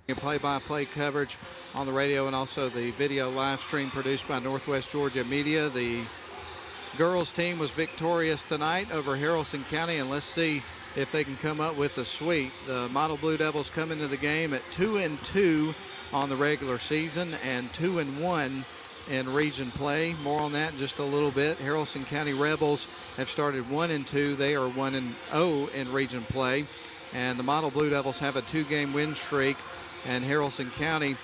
Play-by-play coverage on the radio and also the video live stream produced by Northwest Georgia Media. The girls team was victorious tonight over Haralson County, and let's see if they can come up with a sweep. The Model Blue Devils come into the game at 2-2 on the regular season and 2-1 in region play. More on that in just a little bit. Haralson County Rebels have started 1-2. They are 1-0 in region play. And the Model Blue Devils have a 2-game win streak, and Haralson County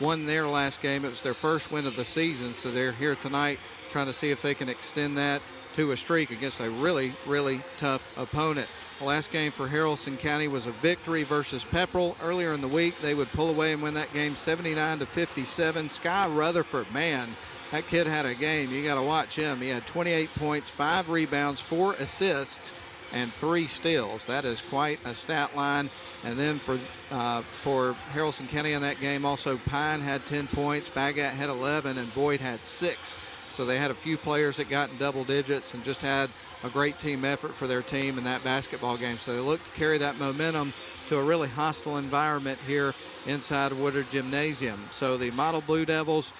won their last game. It was their first win of the season, so they're here tonight trying to see if they can extend that to a streak against a really, really tough opponent. The last game for Haralson County was a victory versus Pepperell. Earlier in the week, they would pull away and win that game 79-57. Sky Rutherford, man, that kid had a game. You got to watch him. He had 28 points, 5 rebounds, 4 assists, and 3 steals. That is quite a stat line. And then for Haralson County in that game, also Pine had 10 points, Bagat had 11, and Boyd had 6. So they had a few players that got in double digits and just had a great team effort for their team in that basketball game. So they look to carry that momentum to a really hostile environment here inside Woodard Gymnasium. So the Model Blue Devils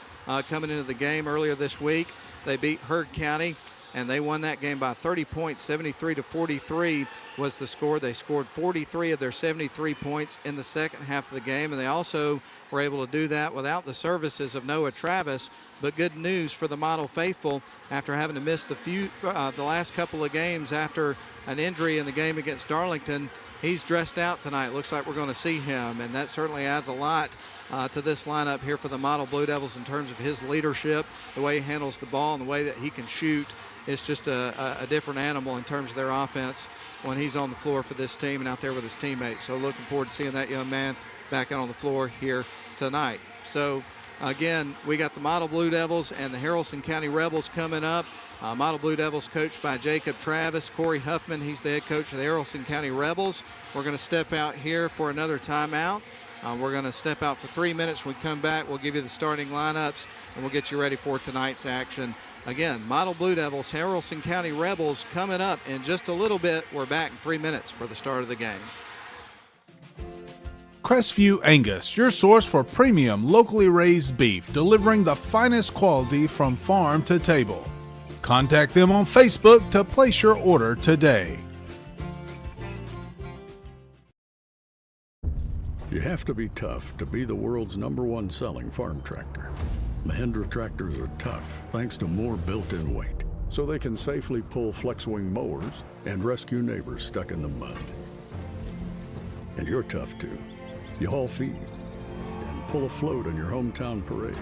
coming into the game earlier this week, they beat Heard County, and they won that game by 30 points. 73-43 was the score. They scored 43 of their 73 points in the second half of the game, and they also were able to do that without the services of Noah Travis. But good news for the Model faithful after having to miss the last couple of games after an injury in the game against Darlington. He's dressed out tonight. Looks like we're going to see him, and that certainly adds a lot to this lineup here for the Model Blue Devils in terms of his leadership, the way he handles the ball, and the way that he can shoot. It's just a different animal in terms of their offense when he's on the floor for this team and out there with his teammates. So looking forward to seeing that young man back out on the floor here tonight. So again, we got the Model Blue Devils and the Haralson County Rebels coming up. Model Blue Devils coached by Jacob Travis. Corey Huffman, he's the head coach of the Haralson County Rebels. We're going to step out here for another timeout. We're going to step out for 3 minutes. When we come back, we'll give you the starting lineups, and we'll get you ready for tonight's action. Again, Model Blue Devils, Haralson County Rebels coming up in just a little bit. We're back in 3 minutes for the start of the game. Crestview Angus, your source for premium locally raised beef, delivering the finest quality from farm to table. Contact them on Facebook to place your order today. You have to be tough to be the world's #1 selling farm tractor. Mahindra tractors are tough thanks to more built-in weight, so they can safely pull flex-wing mowers and rescue neighbors stuck in the mud. And you're tough too. You haul feed and pull a float on your hometown parade.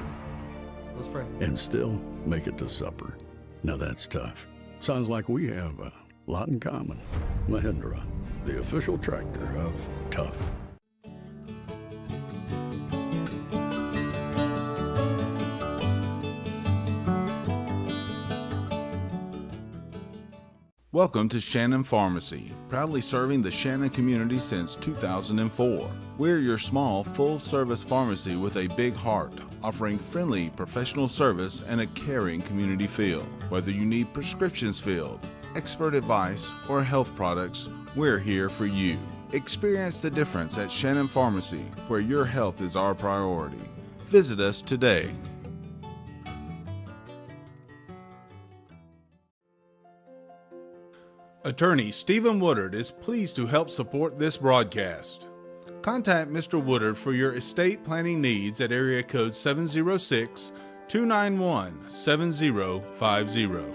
Let's pray. And still make it to supper. Now that's tough. Sounds like we have a lot in common. Mahindra, the official tractor of tough. Welcome to Shannon Pharmacy, proudly serving the Shannon community since 2004. We're your small, full-service pharmacy with a big heart, offering friendly, professional service and a caring community feel. Whether you need prescriptions filled, expert advice, or health products, we're here for you. Experience the difference at Shannon Pharmacy, where your health is our priority. Visit us today. Attorney Stephen Woodard is pleased to help support this broadcast. Contact Mr. Woodard for your estate planning needs at area code 706-291-7050.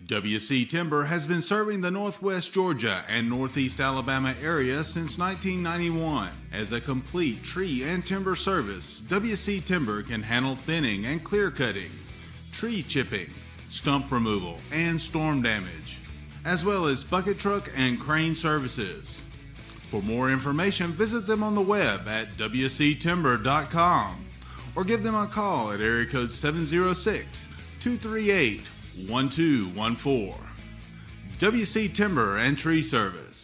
WC Timber has been serving the Northwest Georgia and Northeast Alabama area since 1991. As a complete tree and timber service, WC Timber can handle thinning and clear cutting, tree chipping, stump removal, and storm damage, as well as bucket truck and crane services. For more information, visit them on the web at wctimber.com or give them a call at area code 706-238-1214. WC Timber and Tree Service.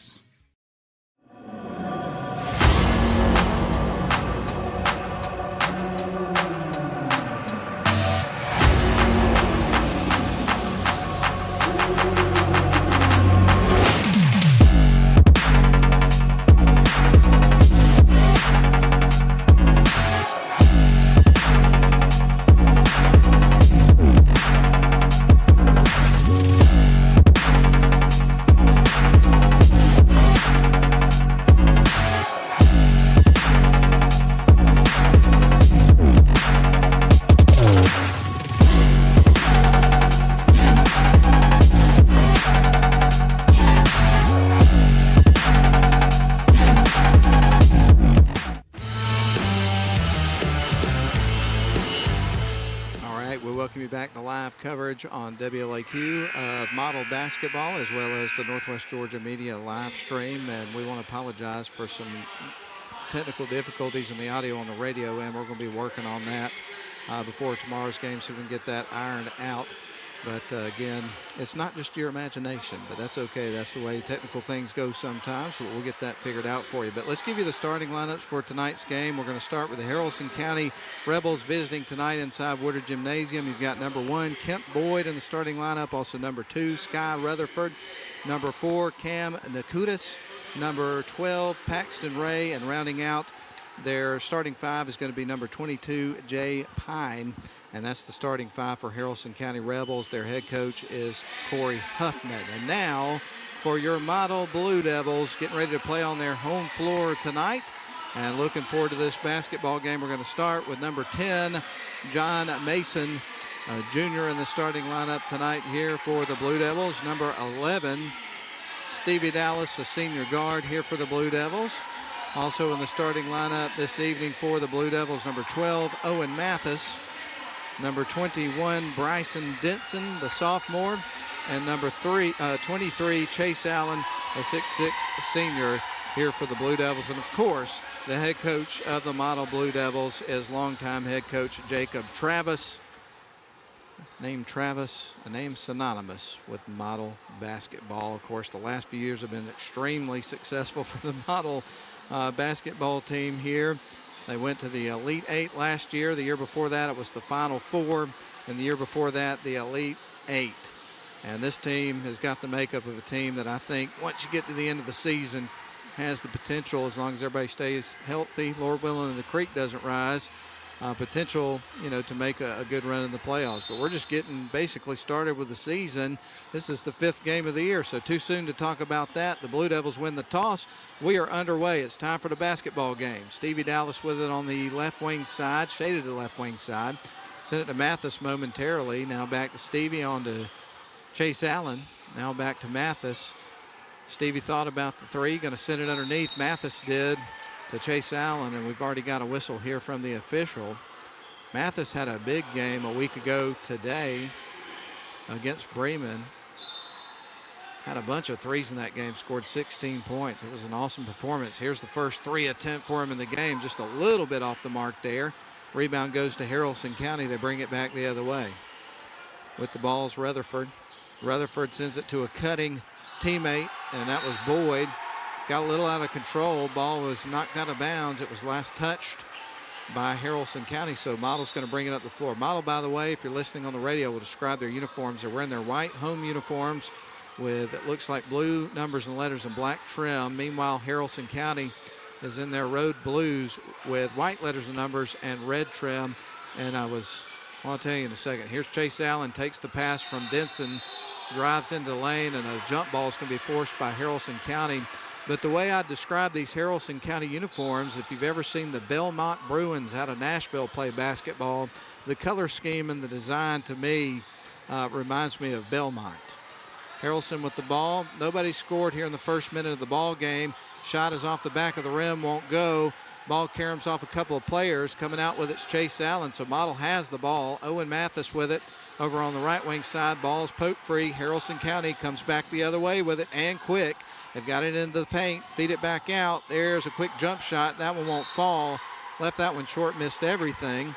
welcome you back to live coverage on WLAQ of model basketball, as well as the Northwest Georgia Media live stream. And we want to apologize for some technical difficulties in the audio on the radio, and we're going to be working on that before tomorrow's game so we can get that ironed out. But again, it's not just your imagination, but that's okay. That's the way technical things go sometimes. But we'll get that figured out for you. But let's give you the starting lineups for tonight's game. We're going to start with the Haralson County Rebels visiting tonight inside Woodard Gymnasium. You've got number 1, Kemp Boyd in the starting lineup. Also number 2, Sky Rutherford. Number 4, Cam Nakutis. Number 12, Paxton Ray. And rounding out their starting 5 is going to be number 22, Jay Pine. And that's the starting 5 for Haralson County Rebels. Their head coach is Corey Huffman. And now for your model Blue Devils, getting ready to play on their home floor tonight. And looking forward to this basketball game. We're going to start with number 10, John Mason, a junior in the starting lineup tonight here for the Blue Devils. Number 11, Stevie Dallas, a senior guard here for the Blue Devils. Also in the starting lineup this evening for the Blue Devils, number 12, Owen Mathis. Number 21, Bryson Denson, the sophomore. And number 23, Chase Allen, a 6'6" senior here for the Blue Devils. And, of course, the head coach of the model Blue Devils is longtime head coach Jacob Travis. Name Travis, a name synonymous with model basketball. Of course, the last few years have been extremely successful for the model basketball team here. They went to the Elite 8 last year. The year before that, it was the Final 4. And the year before that, the Elite 8. And this team has got the makeup of a team that I think once you get to the end of the season has the potential, as long as everybody stays healthy, Lord willing, and the creek doesn't rise, potential, to make a good run in the playoffs. But we're just getting basically started with the season. This is the 5th game of the year, so too soon to talk about that. The Blue Devils win the toss. We are underway. It's time for the basketball game. Stevie Dallas with it on the left wing side, shaded to the left wing side. Sent it to Mathis momentarily. Now back to Stevie, on to Chase Allen. Now back to Mathis. Stevie thought about the 3, going to send it underneath. Mathis did to Chase Allen, and we've already got a whistle here from the official. Mathis had a big game a week ago today against Bremen. Had a bunch of 3s in that game, scored 16 points. It was an awesome performance. Here's the first 3 attempt for him in the game, just a little bit off the mark there. Rebound goes to Haralson County. They bring it back the other way. With the ball's Rutherford. Rutherford sends it to a cutting teammate, and that was Boyd. Got a little out of control. Ball was knocked out of bounds. It was last touched by Haralson County, so Model's going to bring it up the floor. Model, by the way, if you're listening on the radio, will describe their uniforms. They're wearing their white home uniforms with, it looks like, blue numbers and letters and black trim. Meanwhile, Haralson County is in their road blues with white letters and numbers and red trim. And I'll tell you in a second. Here's Chase Allen, takes the pass from Denson, drives into the lane, and a jump ball is going to be forced by Haralson County. But the way I describe these Haralson County uniforms, if you've ever seen the Belmont Bruins out of Nashville play basketball, the color scheme and the design to me reminds me of Belmont. Haralson with the ball. Nobody scored here in the first minute of the ball game. Shot is off the back of the rim, won't go. Ball caroms off a couple of players. Coming out with it's Chase Allen, so Model has the ball. Owen Mathis with it over on the right wing side. Ball's poke free. Haralson County comes back the other way with it, and quick. They've got it into the paint, feed it back out. There's a quick jump shot. That one won't fall. Left that one short, missed everything.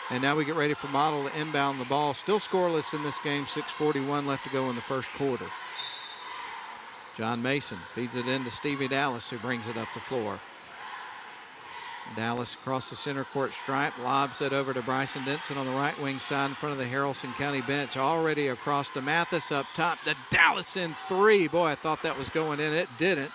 And now we get ready for Model to inbound the ball. Still scoreless in this game, 6:41 left to go in the first quarter. John Mason feeds it into Stevie Dallas, who brings it up the floor. Dallas across the center court stripe, lobs it over to Bryson Denson on the right wing side in front of the Haralson County bench. Already across to Mathis up top. The Dallas in 3. Boy, I thought that was going in. It didn't.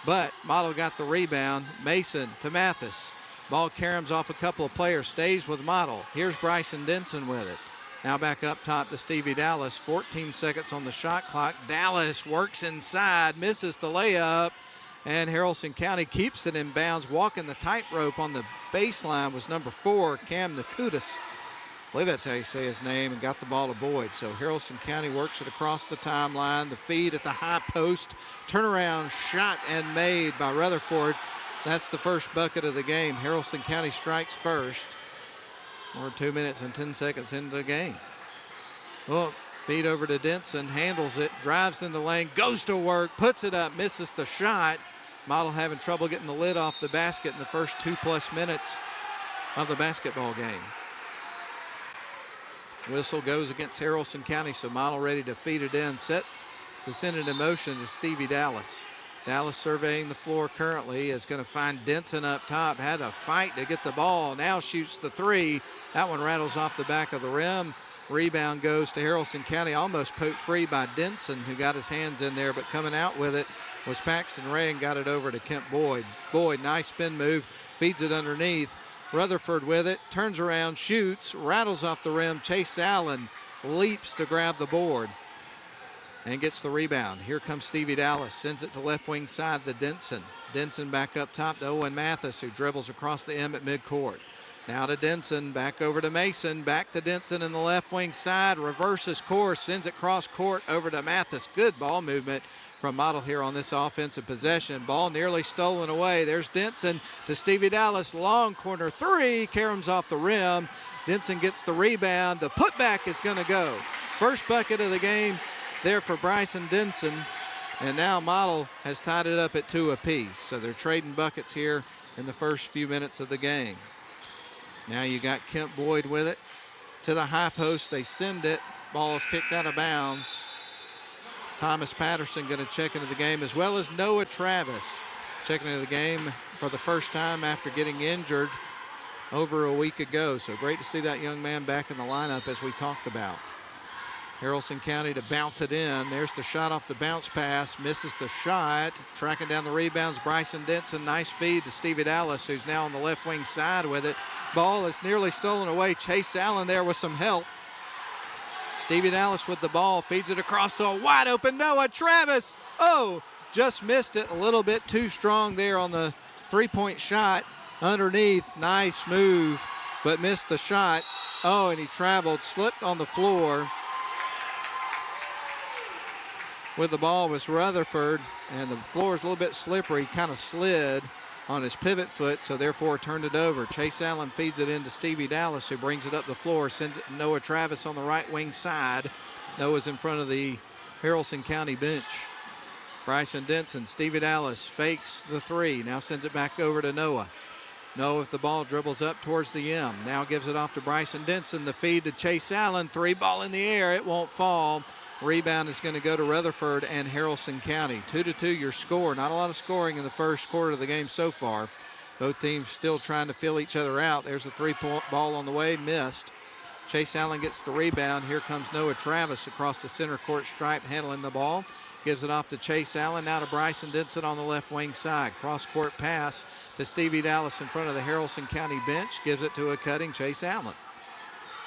But Model got the rebound. Mason to Mathis. Ball caroms off a couple of players, stays with Model. Here's Bryson Denson with it. Now back up top to Stevie Dallas. 14 seconds on the shot clock. Dallas works inside, misses the layup. And Haralson County keeps it in bounds. Walking the tightrope on the baseline was number 4, Cam Nakutis. I believe that's how you say his name, and got the ball to Boyd. So Haralson County works it across the timeline. The feed at the high post. Turnaround shot and made by Rutherford. That's the first bucket of the game. Haralson County strikes first. We're 2 minutes and 10 seconds into the game. Oh, feed over to Denson, handles it, drives in the lane, goes to work, puts it up, misses the shot. Model having trouble getting the lid off the basket in the first 2+ minutes of the basketball game. Whistle goes against Haralson County, so Model ready to feed it in, set to send it in motion to Stevie Dallas. Dallas surveying the floor currently, is going to find Denson up top, had a fight to get the ball, now shoots the three. That one rattles off the back of the rim. Rebound goes to Haralson County, almost poked free by Denson, who got his hands in there, but coming out with it was Paxton Ray and got it over to Kemp Boyd. Boyd, nice spin move, feeds it underneath. Rutherford with it, turns around, shoots, rattles off the rim. Chase Allen leaps to grab the board and gets the rebound. Here comes Stevie Dallas, sends it to left wing side to Denson. Denson back up top to Owen Mathis, who dribbles across the M at midcourt. Now to Denson, back over to Mason, back to Denson in the left wing side, reverses course, sends it cross court over to Mathis. Good ball movement from Model here on this offensive possession. Ball nearly stolen away. There's Denson to Stevie Dallas, long corner three, caroms off the rim. Denson gets the rebound. The putback is going to go. First bucket of the game there for Bryson Denson, and now Model has tied it up at 2 apiece. So they're trading buckets here in the first few minutes of the game. Now you got Kemp Boyd with it to the high post. They send it. Ball is kicked out of bounds. Thomas Patterson going to check into the game, as well as Noah Travis checking into the game for the first time after getting injured over a week ago. So great to see that young man back in the lineup, as we talked about. Haralson County to bounce it in. There's the shot off the bounce pass. Misses the shot. Tracking down the rebounds, Bryson Denson. Nice feed to Stevie Dallas, who's now on the left wing side with it. Ball is nearly stolen away. Chase Allen there with some help. Stevie Dallas with the ball. Feeds it across to a wide open Noah Travis. Oh, just missed it a little bit too strong there on the three-point shot. Underneath, nice move, but missed the shot. Oh, and he traveled, slipped on the floor. With the ball was Rutherford, and the floor is a little bit slippery, kind of slid on his pivot foot, so therefore turned it over. Chase Allen feeds it into Stevie Dallas, who brings it up the floor, sends it to Noah Travis on the right wing side. Noah's in front of the Haralson County bench. Bryson Denson, Stevie Dallas fakes the three, now sends it back over to Noah. Noah with the ball dribbles up towards the M, now gives it off to Bryson Denson. The feed to Chase Allen, three ball in the air, it won't fall. Rebound is going to go to Rutherford and Haralson County. 2-2 your score. Not a lot of scoring in the first quarter of the game so far. Both teams still trying to fill each other out. There's a three-point ball on the way, missed. Chase Allen gets the rebound. Here comes Noah Travis across the center court stripe handling the ball. Gives it off to Chase Allen, now to Bryson Denson on the left wing side. Cross-court pass to Stevie Dallas in front of the Haralson County bench. Gives it to a cutting Chase Allen.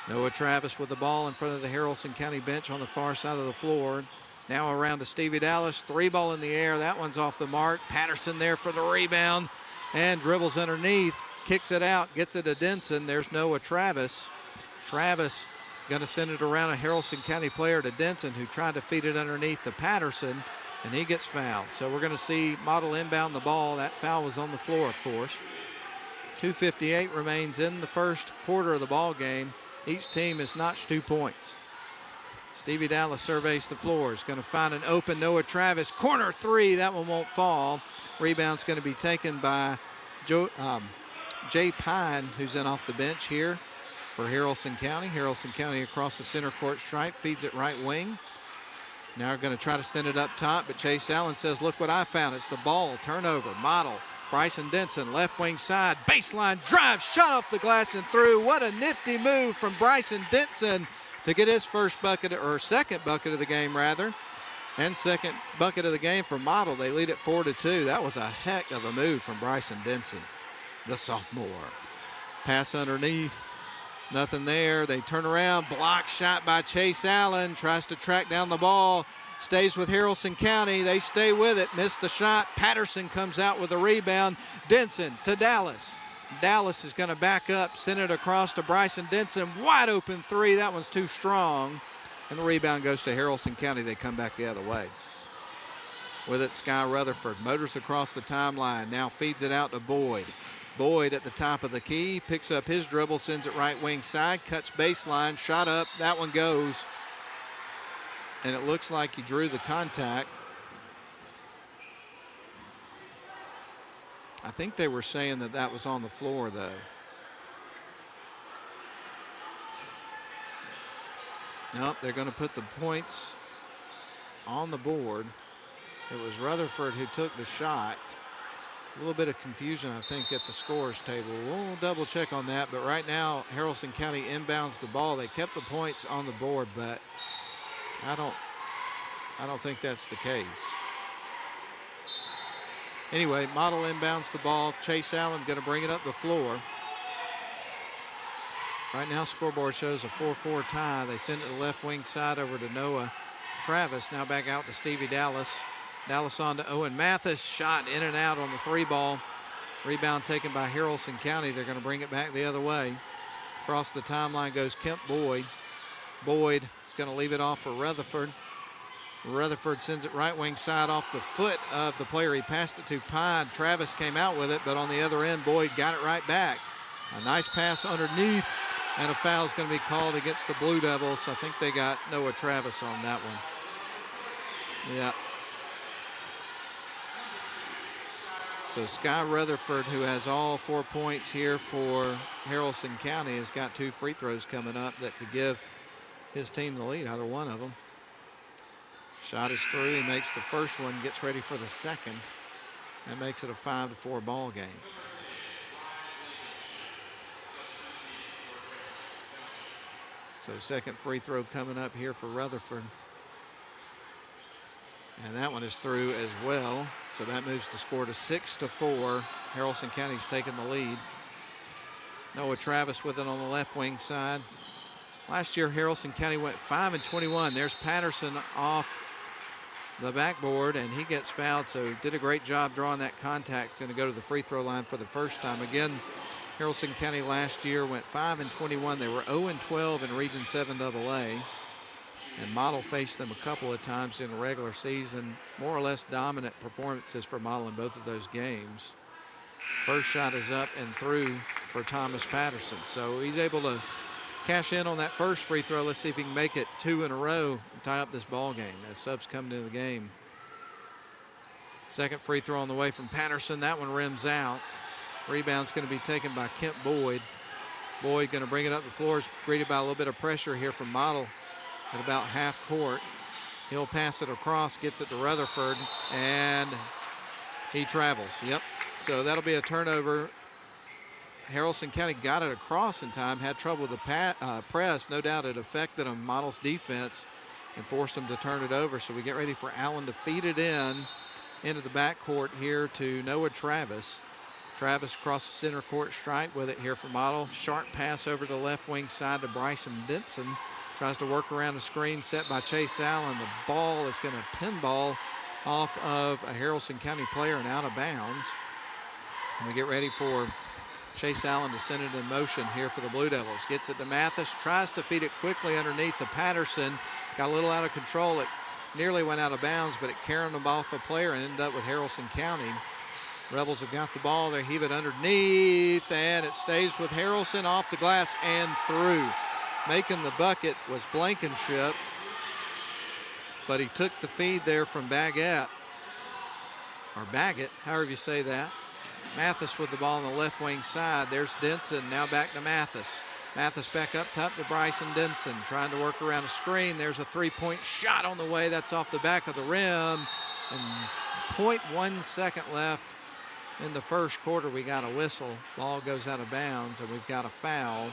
Noah Travis with the ball in front of the Haralson County bench on the far side of the floor. Now around to Stevie Dallas. Three ball in the air. That one's off the mark. Patterson there for the rebound and dribbles underneath. Kicks it out. Gets it to Denson. There's Noah Travis. Travis going to send it around a Haralson County player to Denson, who tried to feed it underneath to Patterson, and he gets fouled. So we're going to see Model inbound the ball. That foul was on the floor, of course. 2:58 remains in the first quarter of the ball game. Each team has notched 2 points. Stevie Dallas surveys the floor. Is going to find an open Noah Travis. Corner three. That one won't fall. Rebound's going to be taken by Jay Pine, who's in off the bench here for Haralson County. Haralson County across the center court stripe. Feeds it right wing. Now going to try to send it up top, but Chase Allen says, look what I found. It's the ball. Turnover. Model. Bryson Denson, left wing side, baseline drive, shot off the glass and through. What a nifty move from Bryson Denson to get his first bucket, or second bucket of the game rather, and second bucket of the game for Model. They lead it 4-2. That was a heck of a move from Bryson Denson, the sophomore. Pass underneath, nothing there. They turn around, block shot by Chase Allen, tries to track down the ball. Stays with Haralson County. They stay with it. Missed the shot. Patterson comes out with a rebound. Denson to Dallas. Dallas is going to back up, send it across to Bryson Denson. Wide open three. That one's too strong. And the rebound goes to Haralson County. They come back the other way. With it, Sky Rutherford motors across the timeline. Now feeds it out to Boyd. Boyd at the top of the key. Picks up his dribble, sends it right wing side. Cuts baseline. Shot up. That one goes. and it looks like he drew the contact. I think they were saying that that was on the floor, though. Nope, they're going to put the points on the board. It was Rutherford who took the shot. A little bit of confusion, I think, at the scorers table. We'll double check on that, but right now Haralson County inbounds the ball. They kept the points on the board, but I don't think that's the case. Anyway, Model inbounds the ball. Chase Allen going to bring it up the floor. Right now, scoreboard shows a 4-4 tie. They send it to the left wing side over to Noah Travis. Now back out to Stevie Dallas. Dallas on to Owen Mathis. Shot in and out on the 3-ball. Rebound taken by Haralson County. They're going to bring it back the other way. Across the timeline goes Kemp Boyd. Boyd is going to leave it off for Rutherford. Rutherford sends it right wing side off the foot of the player he passed it to. Pine. Travis came out with it, but on the other end, Boyd got it right back. A nice pass underneath, and a foul is going to be called against the Blue Devils. I think they got Noah Travis on that one. Yeah. So Sky Rutherford, who has all 4 points here for Haralson County, has got 2 free throws coming up that could give his team the lead, either one of them. Shot is through. He makes the first one, gets ready for the second, and makes it a 5-4 ball game. So second free throw coming up here for Rutherford. And that one is through as well. So that moves the score to 6-4. Haralson County's taking the lead. Noah Travis with it on the left wing side. Last year, Haralson County went 5-21. There's Patterson off the backboard, and he gets fouled, so did a great job drawing that contact. Going to go to the free throw line for the first time. Again, Haralson County last year went 5-21. They were 0-12 in Region 7 AA. And Model faced them a couple of times in the regular season. More or less dominant performances for Model in both of those games. First shot is up and through for Thomas Patterson. So he's able to cash in on that first free throw. Let's see if he can make it 2 in a row and tie up this ball game as subs come into the game. Second free throw on the way from Patterson. That one rims out. Rebound's going to be taken by Kemp Boyd. Boyd going to bring it up the floor. Is greeted by a little bit of pressure here from Model at about half court. He'll pass it across, gets it to Rutherford, and he travels. Yep. So that'll be a turnover. Haralson County got it across in time, had trouble with the press. No doubt it affected them, Model's defense, and forced them to turn it over. So we get ready for Allen to feed it into the backcourt here to Noah Travis. Travis across the center court stripe with it here for Model. Sharp pass over to the left wing side to Bryson Denson. Tries to work around the screen set by Chase Allen. The ball is going to pinball off of a Haralson County player and out of bounds. And we get ready for Chase Allen to send it in motion here for the Blue Devils. Gets it to Mathis, tries to feed it quickly underneath to Patterson. Got a little out of control. It nearly went out of bounds, but it carried them off a player and ended up with Haralson County. Rebels have got the ball. They heave it underneath, and it stays with Haralson off the glass and through. Making the bucket was Blankenship, but he took the feed there from Baggett, or Baggett, however you say that. Mathis with the ball on the left wing side. There's Denson, now back to Mathis. Mathis back up top to Bryson Denson, trying to work around a screen. There's a three-point shot on the way. That's off the back of the rim. And 0.1 second left in the first quarter. We got a whistle. Ball goes out of bounds, and we've got a foul.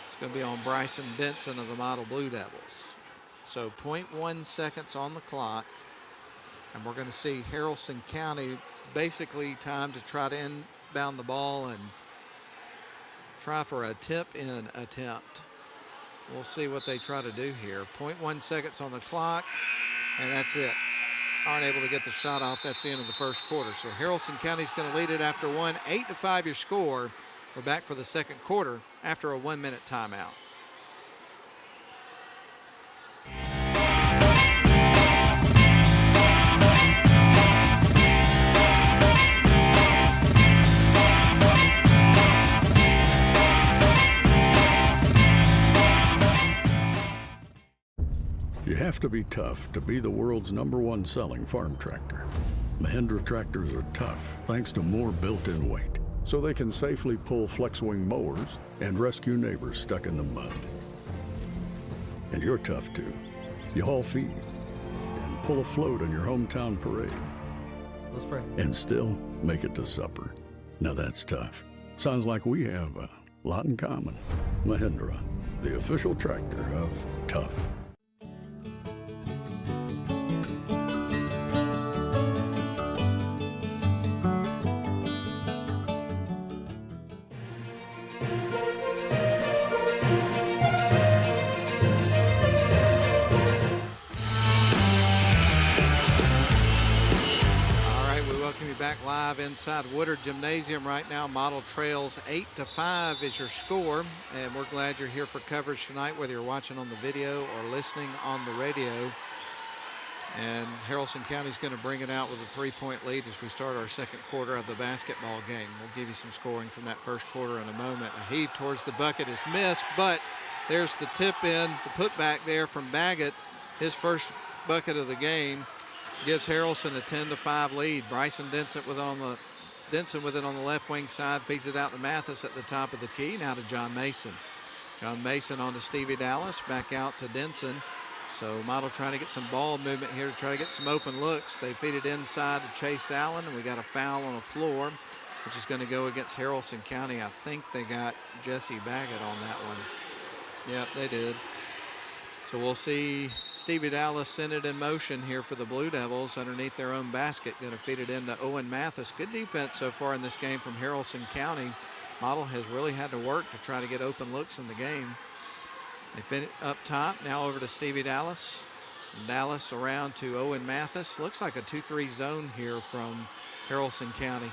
It's going to be on Bryson Denson of the Model Blue Devils. So 0.1 seconds on the clock. And we're going to see Haralson County basically time to try to inbound the ball and try for a tip-in attempt. We'll see what they try to do here. 0.1 seconds on the clock, and that's it. Aren't able to get the shot off. That's the end of the first quarter. So Haralson County's going to lead it after one. 8-5 your score. We're back for the second quarter after a 1-minute timeout. You have to be tough to be the world's #1 selling farm tractor. Mahindra tractors are tough thanks to more built-in weight, so they can safely pull flex-wing mowers and rescue neighbors stuck in the mud. And you're tough too. You haul feed and pull a float on your hometown parade. Let's pray. And still make it to supper. Now that's tough. Sounds like we have a lot in common. Mahindra, the official tractor of tough. Live inside Woodard Gymnasium right now. Model trails 8-5 is your score, and we're glad you're here for coverage tonight, whether you're watching on the video or listening on the radio. And Haralson County is going to bring it out with a 3-point lead as we start our second quarter of the basketball game. We'll give you some scoring from that first quarter in a moment. A heave towards the bucket is missed, but there's the tip in, the putback there from Baggett. His first bucket of the game gives Haralson a 10-5 lead. Bryson Denson with it on the left wing side, feeds it out to Mathis at the top of the key. Now to John Mason. John Mason on to Stevie Dallas, back out to Denson. So Model trying to get some ball movement here to try to get some open looks. They feed it inside to Chase Allen, and we got a foul on the floor, which is going to go against Haralson County. I think they got Jesse Baggett on that one. Yep, they did. So we'll see Stevie Dallas send it in motion here for the Blue Devils underneath their own basket. Going to feed it into Owen Mathis. Good defense so far in this game from Haralson County. Model has really had to work to try to get open looks in the game. They fit it up top. Now over to Stevie Dallas. Dallas around to Owen Mathis. Looks like a 2-3 zone here from Haralson County.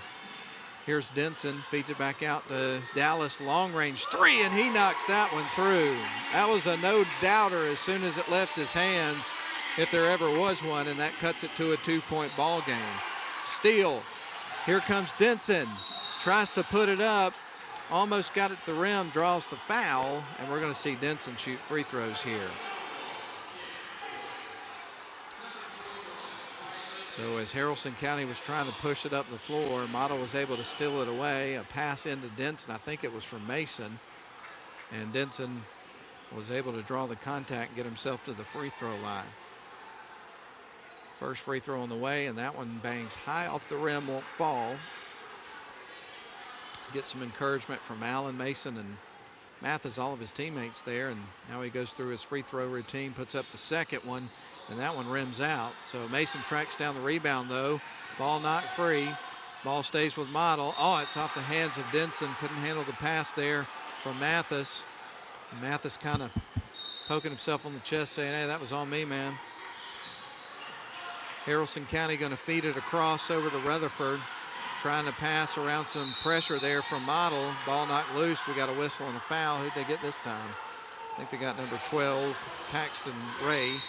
Here's Denson, feeds it back out to Dallas, long range three, and he knocks that one through. That was a no-doubter as soon as it left his hands, if there ever was one, and that cuts it to a 2-point ball game. Steele, here comes Denson, tries to put it up, almost got it to the rim, draws the foul, and we're going to see Denson shoot free throws here. So as Haralson County was trying to push it up the floor, Model was able to steal it away. A pass into Denson, I think it was from Mason. And Denson was able to draw the contact and get himself to the free throw line. First free throw on the way, and that one bangs high off the rim, won't fall. Get some encouragement from Allen, Mason, and Mathis, all of his teammates there. And now he goes through his free throw routine, puts up the second one, and that one rims out. So Mason tracks down the rebound, though. Ball not free. Ball stays with Model. Oh, it's off the hands of Denson. Couldn't handle the pass there from Mathis. And Mathis kind of poking himself on the chest, saying, hey, that was on me, man. Haralson County going to feed it across over to Rutherford. Trying to pass around some pressure there from Model. Ball knocked loose. We got a whistle and a foul. Who'd they get this time? I think they got number 12, Paxton Ray.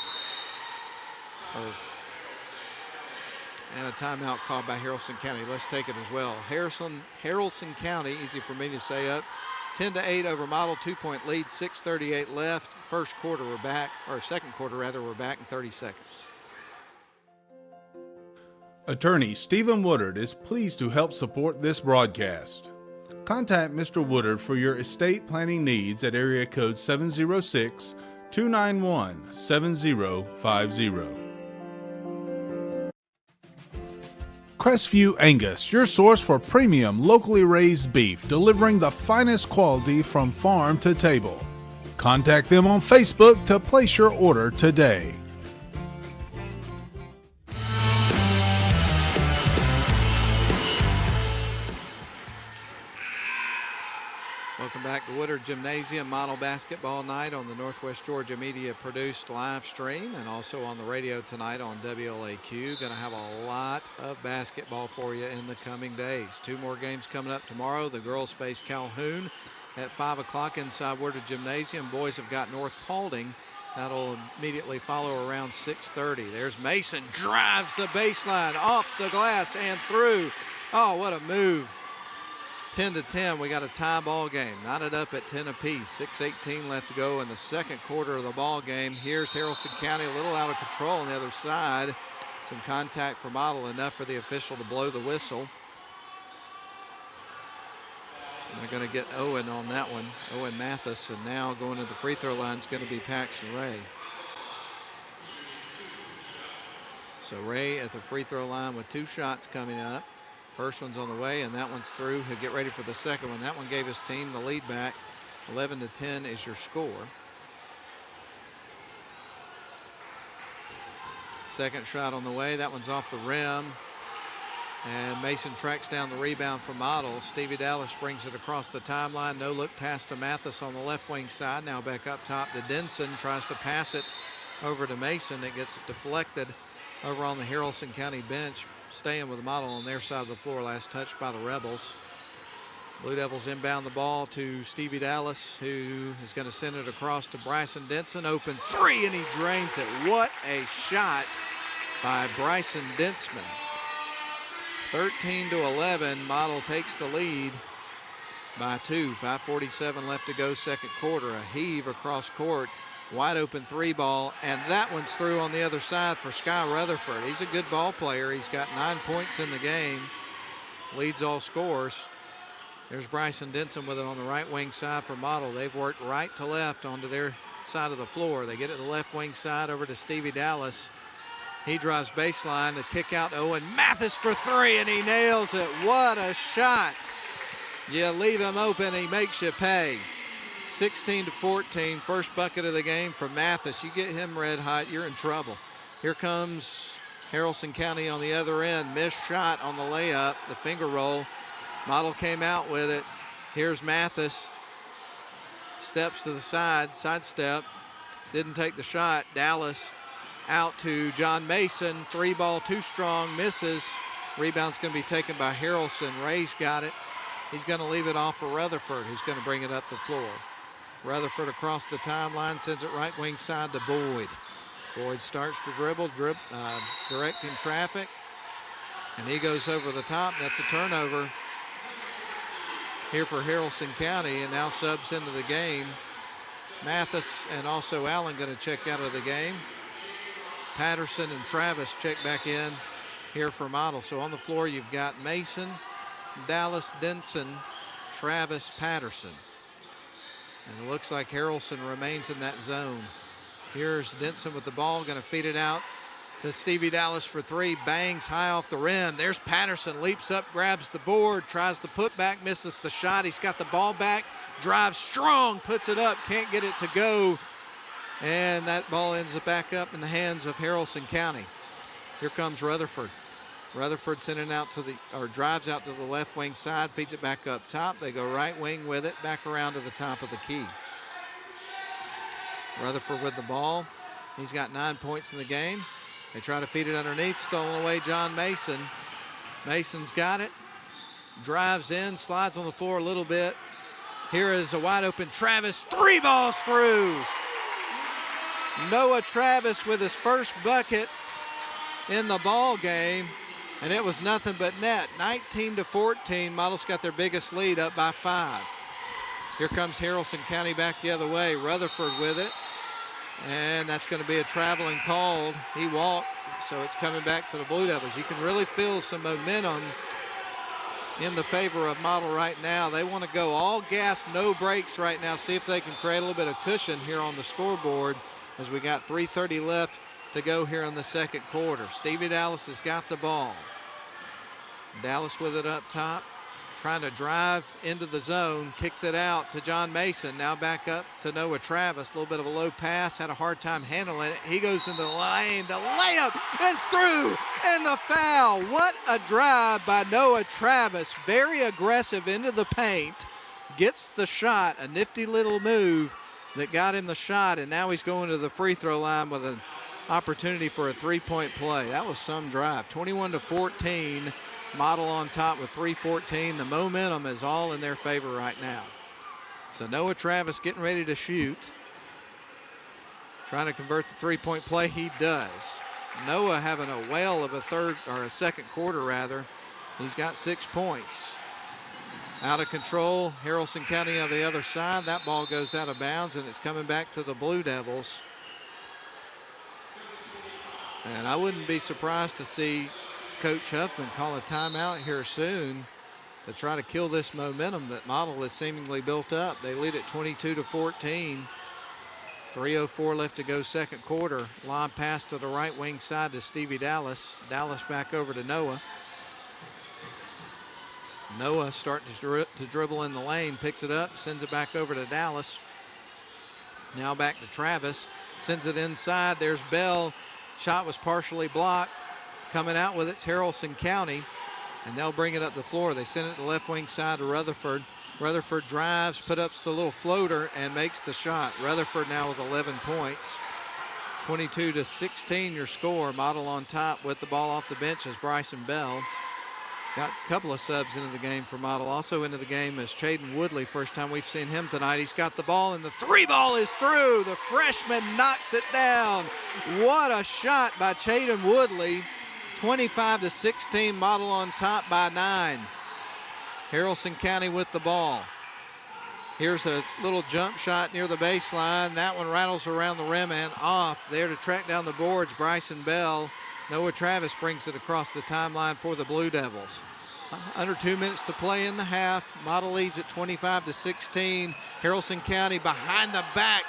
And a timeout called by Haralson County. Let's take it as well. Haralson County, easy for me to say up. 10-8 over Model, 2-point lead, 6:38 left. First quarter we're back, or second quarter rather, we're back in 30 seconds. Attorney Stephen Woodard is pleased to help support this broadcast. Contact Mr. Woodard for your estate planning needs at area code 706-291-7050. Crestview Angus, your source for premium locally raised beef, delivering the finest quality from farm to table. Contact them on Facebook to place your order today. Welcome back to Woodard Gymnasium Model Basketball Night on the Northwest Georgia Media produced live stream, and also on the radio tonight on WLAQ. Going to have a lot of basketball for you in the coming days. Two more games coming up tomorrow. The girls face Calhoun at 5 o'clock inside Woodard Gymnasium. Boys have got North Paulding. That'll immediately follow around 6:30. There's Mason, drives the baseline, off the glass and through. Oh, what a move. 10-10, we got a tie ball game. Knotted up at 10 apiece. 6:18 left to go in the second quarter of the ball game. Here's Haralson County a little out of control on the other side. Some contact for Model, enough for the official to blow the whistle. And they're going to get Owen on that one, Owen Mathis, and now going to the free throw line is going to be Paxton Ray. So Ray at the free throw line with 2 shots coming up. First one's on the way, and that one's through. He'll get ready for the second one. That one gave his team the lead back. 11-10 is your score. Second shot on the way. That one's off the rim. And Mason tracks down the rebound for Model. Stevie Dallas brings it across the timeline. No look pass to Mathis on the left wing side. Now back up top to Denson. Tries to pass it over to Mason. It gets deflected over on the Haralson County bench. Staying with the Model on their side of the floor. Last touch by the Rebels. Blue Devils inbound the ball to Stevie Dallas, who is going to send it across to Bryson Denson. Open 3, and he drains it. What a shot by Bryson Densman. 13-11, Model takes the lead by 2. 5:47 left to go, second quarter. A heave across court, wide open 3 ball, and that one's through on the other side for Sky Rutherford. He's a good ball player. He's got 9 points in the game, leads all scores. There's Bryson Denson with it on the right wing side for Model. They've worked right to left onto their side of the floor. They get it to the left wing side over to Stevie Dallas. He drives baseline to kick out Owen Mathis for 3, and he nails it. What a shot. You leave him open, he makes you pay. 16-14, first bucket of the game for Mathis. You get him red hot, you're in trouble. Here comes Haralson County on the other end. Missed shot on the layup, the finger roll. Model came out with it. Here's Mathis. Steps to the side, sidestep. Didn't take the shot. Dallas out to John Mason. 3 ball, too strong, misses. Rebound's going to be taken by Haralson. Ray's got it. He's going to leave it off for Rutherford, who's going to bring it up the floor. Rutherford across the timeline, sends it right wing side to Boyd. Boyd starts to dribble, directing traffic, and he goes over the top. That's a turnover here for Haralson County, and now subs into the game. Mathis and also Allen going to check out of the game. Patterson and Travis check back in here for Model. So on the floor you've got Mason, Dallas, Denson, Travis, Patterson. And it looks like Haralson remains in that zone. Here's Denson with the ball, going to feed it out to Stevie Dallas for 3, bangs high off the rim. There's Patterson, leaps up, grabs the board, tries the putback, misses the shot. He's got the ball back, drives strong, puts it up, can't get it to go. And that ball ends up back up in the hands of Haralson County. Here comes Rutherford. Rutherford sending out to drives out to the left wing side, feeds it back up top. They go right wing with it, back around to the top of the key. Rutherford with the ball. He's got 9 points in the game. They try to feed it underneath, stolen away John Mason. Mason's got it, drives in, slides on the floor a little bit. Here is a wide open Travis, 3 balls through. Noah Travis with his first bucket in the ball game, and it was nothing but net. 19-14, Model's got their biggest lead, up by 5. Here comes Haralson County back the other way. Rutherford with it, and that's going to be a traveling called. He walked, so it's coming back to the Blue Devils. You can really feel some momentum in the favor of Model right now. They want to go all gas, no brakes right now, see if they can create a little bit of cushion here on the scoreboard as we got 3:30 left to go here in the second quarter. Stevie Dallas has got the ball. Dallas with it up top, trying to drive into the zone, kicks it out to John Mason. Now back up to Noah Travis. A little bit of a low pass, had a hard time handling it. He goes into the lane. The layup is through, and the foul. What a drive by Noah Travis. Very aggressive into the paint. Gets the shot, a nifty little move that got him the shot, and now he's going to the free throw line with an opportunity for a 3-point play. That was some drive. 21-14, Model on top with 3:14. The momentum is all in their favor right now. So Noah Travis getting ready to shoot. Trying to convert the 3-point play, he does. Noah having a whale of a second quarter rather. He's got 6 points. Out of control. Haralson County on the other side. That ball goes out of bounds, and it's coming back to the Blue Devils. And I wouldn't be surprised to see Coach Huffman call a timeout here soon to try to kill this momentum that Model has seemingly built up. They lead at 22-14. 3:04 left to go second quarter. Lob pass to the right wing side to Stevie Dallas. Dallas back over to Noah. Noah starting to dribble in the lane, picks it up, sends it back over to Dallas. Now back to Travis, sends it inside. There's Bell. Shot was partially blocked. Coming out with it's Haralson County, and they'll bring it up the floor. They send it to the left wing side to Rutherford. Rutherford drives, put up the little floater, and makes the shot. Rutherford now with 11 points. 22-16 your score. Model on top with the ball off the bench is Bryson Bell. Got a couple of subs into the game for Model. Also into the game is Chaden Woodley. First time we've seen him tonight. He's got the ball, and the three ball is through. The freshman knocks it down. What a shot by Chaden Woodley. 25-16, Model on top by 9. Haralson County with the ball. Here's a little jump shot near the baseline. That one rattles around the rim and off. There to track down the boards, Bryson Bell. Noah Travis brings it across the timeline for the Blue Devils. Under 2 minutes to play in the half. Model leads at 25-16. Haralson County behind the back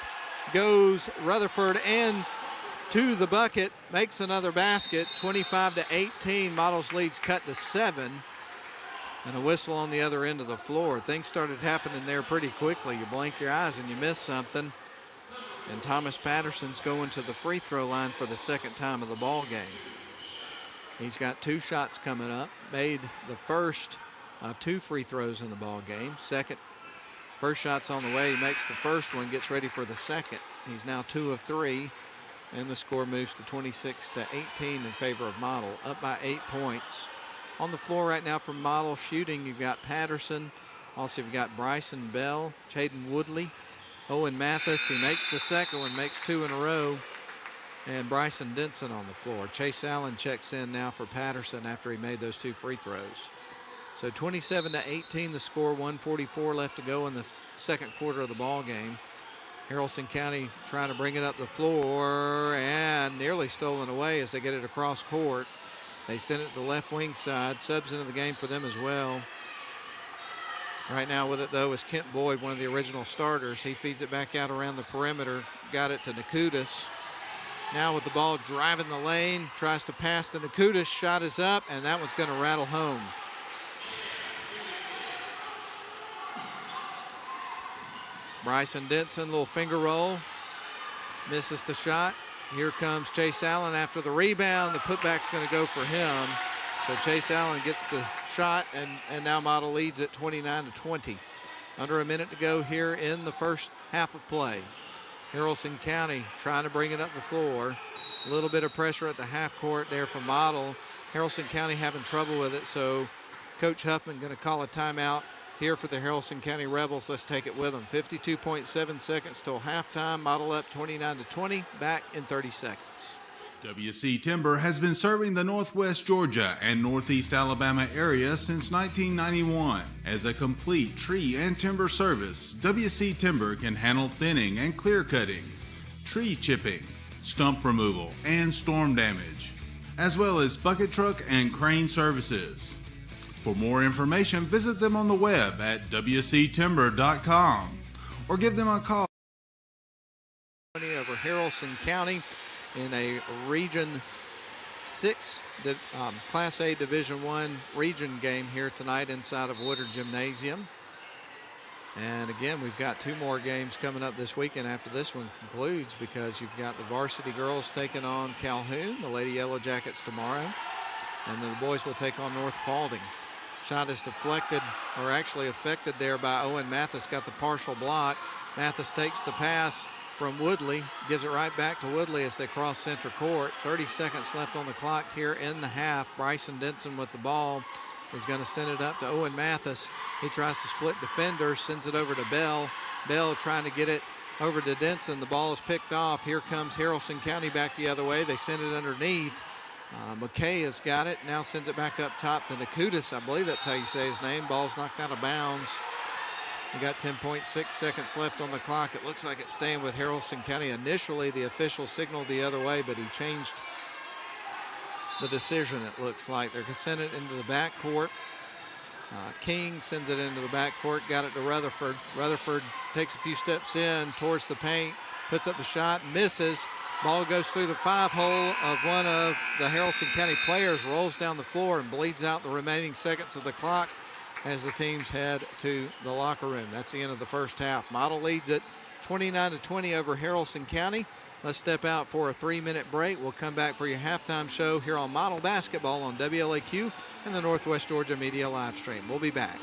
goes Rutherford and to the bucket, makes another basket. 25-18. Model's leads cut to 7. And a whistle on the other end of the floor. Things started happening there pretty quickly. You blink your eyes and you miss something. And Thomas Patterson's going to the free throw line for the second time of the ball game. He's got 2 shots coming up. Made the first of 2 free throws in the ball game. First shot's on the way. He makes the first one, gets ready for the second. He's now 2 of 3. And the score moves to 26-18 in favor of Model, up by 8 points. On the floor right now from Model shooting, you've got Patterson. Also, you've got Bryson Bell, Chaden Woodley, Owen Mathis. He makes the second one, makes 2 in a row. And Bryson Denson on the floor. Chase Allen checks in now for Patterson after he made those 2 free throws. So 27-18 the score, 1:44 left to go in the second quarter of the ball game. Haralson County trying to bring it up the floor and nearly stolen away as they get it across court. They send it to the left wing side. Subs into the game for them as well. Right now with it, though, is Kent Boyd, one of the original starters. He feeds it back out around the perimeter. Got it to Nakutis. Now with the ball driving the lane. Tries to pass to Nakutis. Shot is up, and that one's going to rattle home. Bryson Denson, little finger roll. Misses the shot. Here comes Chase Allen after the rebound. The putback's going to go for him. So Chase Allen gets the shot, and now Model leads at 29-20. Under a minute to go here in the first half of play. Haralson County trying to bring it up the floor. A little bit of pressure at the half court there from Model. Haralson County having trouble with it, so Coach Huffman going to call a timeout here for the Haralson County Rebels. Let's take it with them. 52.7 seconds till halftime. Model up 29-20. Back in 30 seconds. WC Timber has been serving the Northwest Georgia and Northeast Alabama area since 1991. As a complete tree and timber service, WC Timber can handle thinning and clear cutting, tree chipping, stump removal, and storm damage, as well as bucket truck and crane services. For more information, visit them on the web at wctimber.com or give them a call. Over Haralson County in a Region 6 Class A Division I region game here tonight inside of Woodard Gymnasium. And again, we've got 2 more games coming up this weekend after this one concludes, because you've got the varsity girls taking on Calhoun, the Lady Yellow Jackets tomorrow, and then the boys will take on North Paulding. Shot is deflected, or actually affected there by Owen Mathis. Got the partial block. Mathis takes the pass from Woodley, gives it right back to Woodley as they cross center court. 30 seconds left on the clock here in the half. Bryson Denson with the ball is going to send it up to Owen Mathis. He tries to split defenders, sends it over to Bell. Bell trying to get it over to Denson. The ball is picked off. Here comes Haralson County back the other way. They send it underneath. McKay has got it, now sends it back up top to Nakutis. I believe that's how you say his name. Ball's knocked out of bounds. We got 10.6 seconds left on the clock. It looks like it's staying with Haralson County. Initially, the official signaled the other way, but he changed the decision, it looks like. They're going to send it into the backcourt. King sends it into the backcourt, got it to Rutherford. Rutherford takes a few steps in towards the paint, puts up the shot, misses. Ball goes through the 5-hole of one of the Haralson County players, rolls down the floor and bleeds out the remaining seconds of the clock as the teams head to the locker room. That's the end of the first half. Model leads it 29-20 over Haralson County. Let's step out for a 3-minute break. We'll come back for your halftime show here on Model Basketball on WLAQ and the Northwest Georgia Media live stream. We'll be back.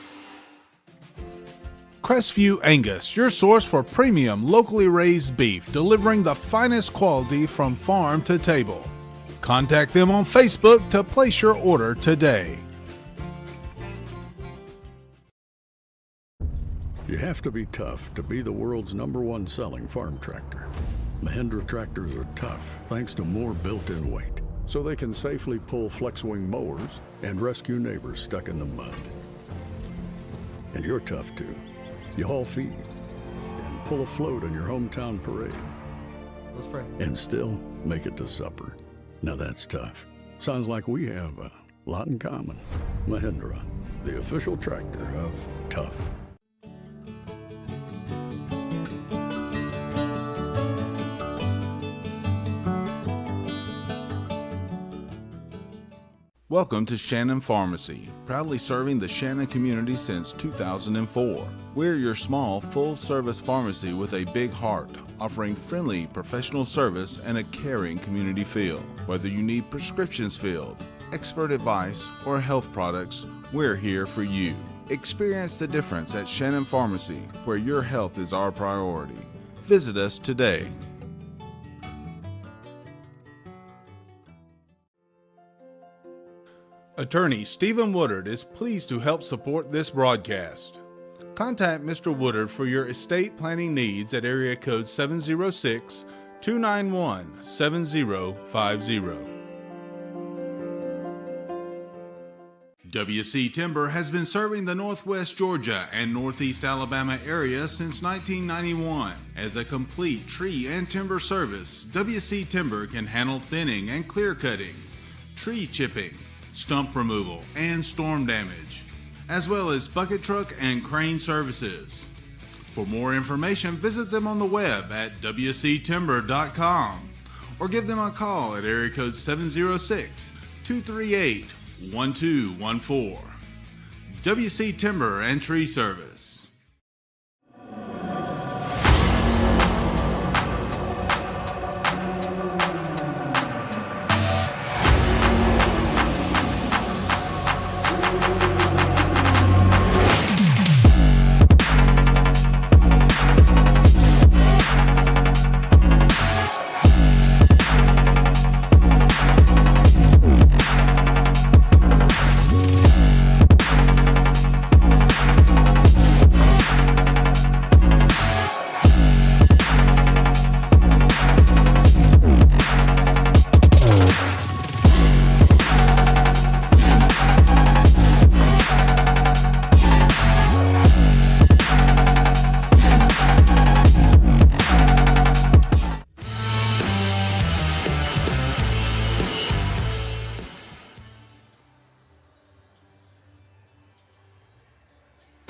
Crestview Angus, your source for premium locally raised beef, delivering the finest quality from farm to table. Contact them on Facebook to place your order today. You have to be tough to be the world's #1 selling farm tractor. Mahindra tractors are tough thanks to more built-in weight, so they can safely pull flex-wing mowers and rescue neighbors stuck in the mud. And you're tough too. You haul feed and pull a float in your hometown parade. Let's pray. And still make it to supper. Now that's tough. Sounds like we have a lot in common. Mahindra, the official tractor of tough. Welcome to Shannon Pharmacy, proudly serving the Shannon community since 2004. We're your small, full-service pharmacy with a big heart, offering friendly, professional service and a caring community feel. Whether you need prescriptions filled, expert advice, or health products, we're here for you. Experience the difference at Shannon Pharmacy, where your health is our priority. Visit us today. Attorney Stephen Woodard is pleased to help support this broadcast. Contact Mr. Woodard for your estate planning needs at area code 706-291-7050. WC Timber has been serving the Northwest Georgia and Northeast Alabama area since 1991. As a complete tree and timber service, WC Timber can handle thinning and clear cutting, tree chipping, stump removal, and storm damage, as well as bucket truck and crane services. For more information, visit them on the web at wctimber.com or give them a call at area code 706-238-1214. WC Timber and Tree Service.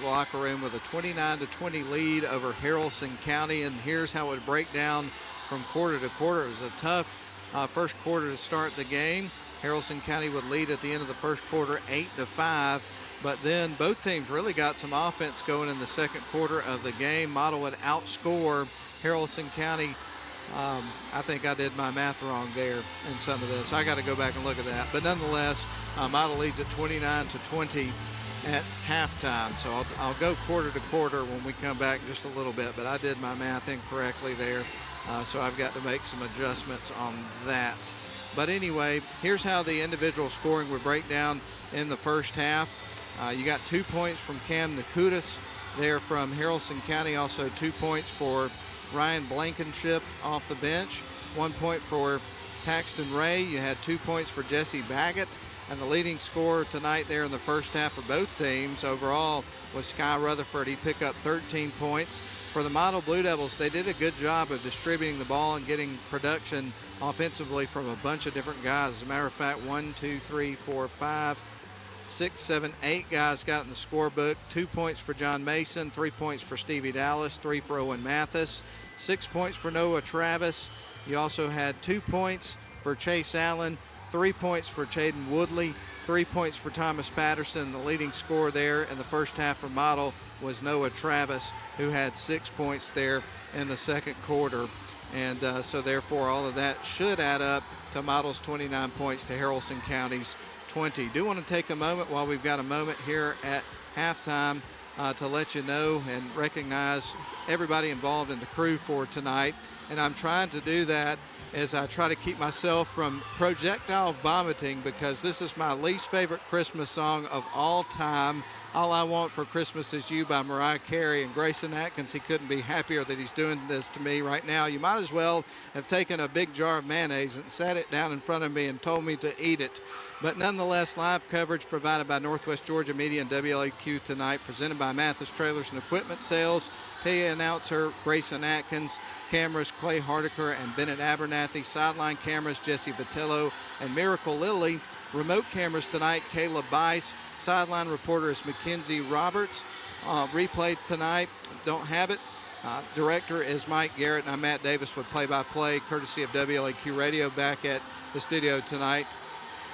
Locker room with a 29-20 lead over Haralson County, and here's how it would break down from quarter to quarter. It was a tough first quarter to start the game. Haralson County would lead at the end of the first quarter 8-5, but then both teams really got some offense going in the second quarter of the game. Model would outscore Haralson County. I think I did my math wrong there in some of this. I got to go back and look at that, but nonetheless, Model leads at 29-20 at halftime. So I'll go quarter to quarter when we come back just a little bit, but I did my math incorrectly there. So I've got to make some adjustments on that. But anyway, here's how the individual scoring would break down in the first half. You got 2 points from Cam Nakutis there from Haralson County. Also 2 points for Ryan Blankenship off the bench. 1 point for Paxton Ray. You had 2 points for Jesse Baggett. And the leading scorer tonight there in the first half for both teams overall was Sky Rutherford. He picked up 13 points. For the Model Blue Devils, they did a good job of distributing the ball and getting production offensively from a bunch of different guys. As a matter of fact, 1, 2, 3, 4, 5, 6, 7, 8 guys got in the scorebook. 2 points for John Mason, 3 points for Stevie Dallas, 3 for Owen Mathis, 6 points for Noah Travis. You also had 2 points for Chase Allen, 3 points for Chaden Woodley, 3 points for Thomas Patterson. The leading scorer there in the first half for Model was Noah Travis, who had 6 points there in the second quarter. And so therefore all of that should add up to Model's 29 points to Haralson County's 20. Do want to take a moment while we've got a moment here at halftime to let you know and recognize everybody involved in the crew for tonight. And I'm trying to do that as I try to keep myself from projectile vomiting, because this is my least favorite Christmas song of all time. All I Want for Christmas Is You by Mariah Carey. And Grayson Atkins, he couldn't be happier that he's doing this to me right now. You might as well have taken a big jar of mayonnaise and sat it down in front of me and told me to eat it. But nonetheless, live coverage provided by Northwest Georgia Media and WLAQ tonight, presented by Mathis Trailers and Equipment Sales. PA announcer Grayson Atkins, cameras Clay Hardiker and Bennett Abernathy, sideline cameras Jesse Vitello and Miracle Lilly, remote cameras tonight Caleb Bice, sideline reporter is Mackenzie Roberts. Replay tonight, don't have it. Director is Mike Garrett, and I'm Matt Davis with play-by-play, courtesy of WLAQ Radio. Back at the studio tonight,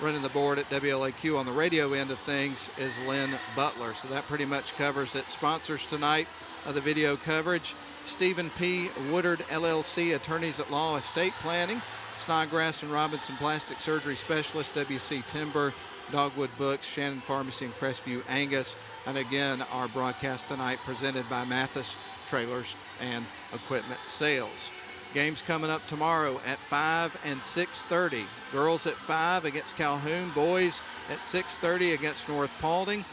running the board at WLAQ on the radio end of things is Lynn Butler. So that pretty much covers it. Sponsors tonight of the video coverage: Stephen P. Woodard, LLC, Attorneys at Law, Estate Planning; Snodgrass and Robinson, Plastic Surgery Specialist; WC Timber, Dogwood Books, Shannon Pharmacy, and Crestview Angus. And again, our broadcast tonight presented by Mathis Trailers and Equipment Sales. Games coming up tomorrow at 5 and 6:30. Girls at 5 against Calhoun. Boys at 6:30 against North Paulding.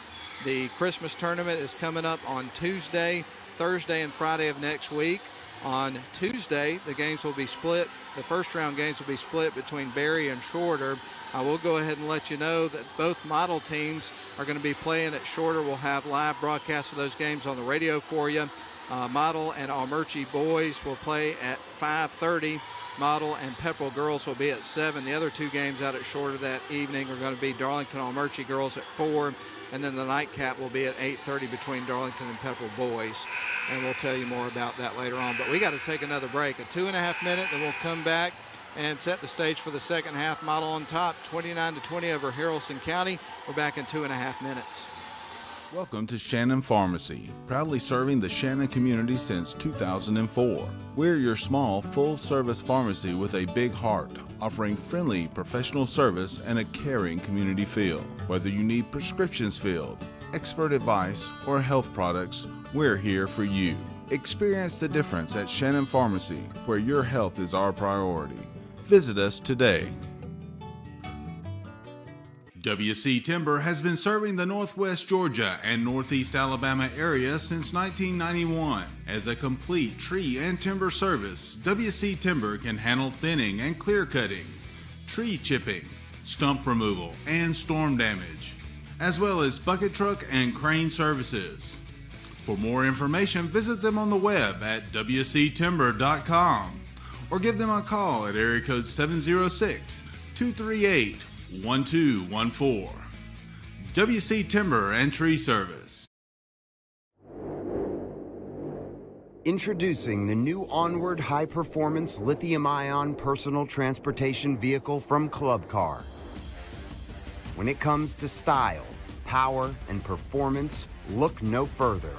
The Christmas tournament is coming up on Tuesday, Thursday, and Friday of next week. On Tuesday, the games will be split. The first round games will be split between Berry and Shorter. I will go ahead and let you know that both model teams are going to be playing at Shorter. We'll have live broadcasts of those games on the radio for you. Model and Almerchi boys will play at 5:30. Model and Pepperell girls will be at 7. The other two games out at Shorter that evening are going to be Darlington Almerchi girls at 4. And then the nightcap will be at 8:30 between Darlington and Pepperell boys. And we'll tell you more about that later on. But we got to take another break, a 2.5 minute, then we'll come back and set the stage for the second half. Model on top, 29-20 over Haralson County. We're back in 2.5 minutes. Welcome to Shannon Pharmacy, proudly serving the Shannon community since 2004. We're your small, full-service pharmacy with a big heart, offering friendly, professional service and a caring community feel. Whether you need prescriptions filled, expert advice, or health products, we're here for you. Experience the difference at Shannon Pharmacy, where your health is our priority. Visit us today. WC Timber has been serving the Northwest Georgia and Northeast Alabama area since 1991. As a complete tree and timber service, WC Timber can handle thinning and clear cutting, tree chipping, stump removal, and storm damage, as well as bucket truck and crane services. For more information, visit them on the web at wctimber.com or give them a call at area code 706-238-1214. WC Timber and Tree Service. Introducing the new Onward high-performance lithium-ion personal transportation vehicle from Club Car. When it comes to style, power, and performance, look no further.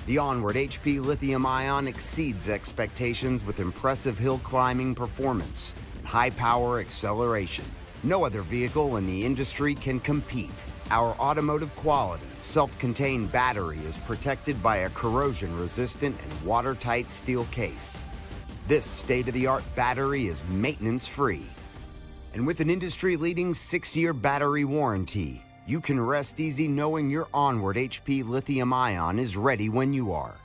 The Onward HP lithium-ion exceeds expectations with impressive hill climbing performance, high-power acceleration. No other vehicle in the industry can compete. Our automotive quality, self-contained battery is protected by a corrosion-resistant and watertight steel case. This state-of-the-art battery is maintenance-free. And with an industry-leading 6-year battery warranty, you can rest easy knowing your Onward HP lithium-ion is ready when you are.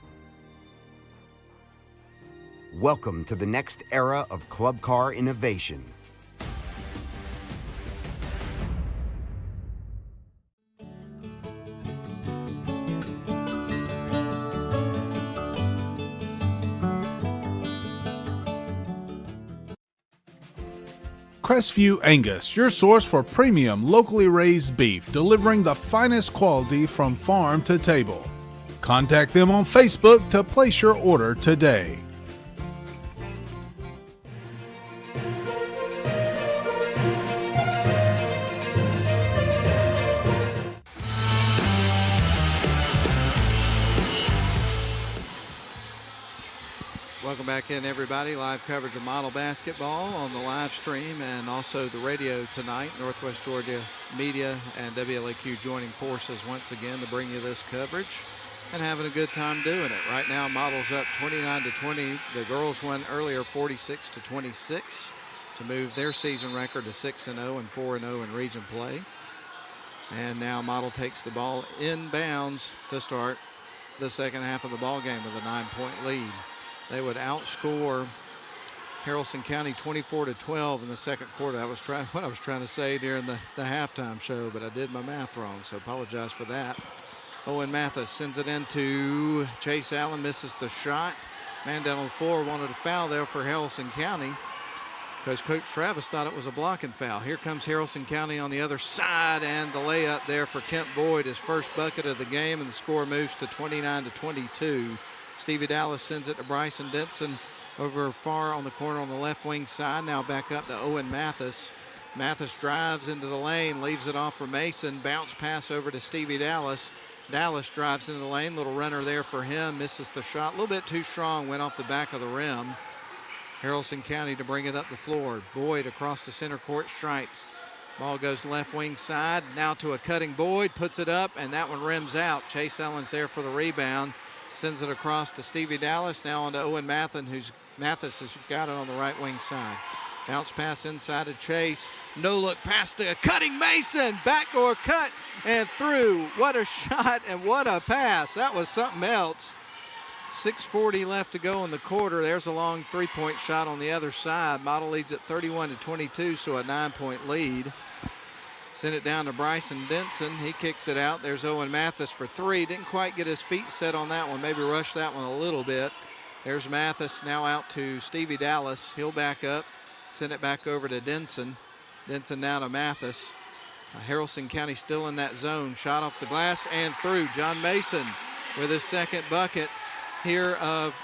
Welcome to the next era of club car innovation. Crestview Angus, your source for premium locally raised beef, delivering the finest quality from farm to table. Contact them on Facebook to place your order today. Welcome back in, everybody. Live coverage of model basketball on the live stream and also the radio tonight. Northwest Georgia Media and WLAQ joining forces once again to bring you this coverage and having a good time doing it. Right now, Model's up 29-20. The girls won earlier 46-26 to move their season record to 6-0 and 4-0 in region play. And now Model takes the ball inbounds to start the second half of the ball game with a 9-point lead. They would outscore Haralson County 24-12 in the second quarter. That was what I was trying to say during the halftime show, but I did my math wrong, so apologize for that. Owen Mathis sends it into Chase Allen, misses the shot. Man down on the floor wanted a foul there for Haralson County because Coach Travis thought it was a blocking foul. Here comes Haralson County on the other side, and the layup there for Kent Boyd, his first bucket of the game, and the score moves to 29-22. Stevie Dallas sends it to Bryson Denson over far on the corner on the left wing side. Now back up to Owen Mathis. Mathis drives into the lane, leaves it off for Mason. Bounce pass over to Stevie Dallas. Dallas drives into the lane. Little runner there for him. Misses the shot. A little bit too strong. Went off the back of the rim. Haralson County to bring it up the floor. Boyd across the center court stripes. Ball goes left wing side. Now to a cutting Boyd. Puts it up, and that one rims out. Chase Ellen's there for the rebound. Sends it across to Stevie Dallas. Now on to Owen Mathis has got it on the right wing side. Bounce pass inside to Chase. No look pass to a cutting Mason. Backdoor cut and through. What a shot and what a pass. That was something else. 6:40 left to go in the quarter. There's a long three-point shot on the other side. Model leads at 31-22, so a 9-point lead. Send it down to Bryson Denson. He kicks it out. There's Owen Mathis for three. Didn't quite get his feet set on that one. Maybe rushed that one a little bit. There's Mathis now out to Stevie Dallas. He'll back up. Send it back over to Denson. Denson now to Mathis. Haralson County still in that zone. Shot off the glass and through. John Mason with his second bucket here of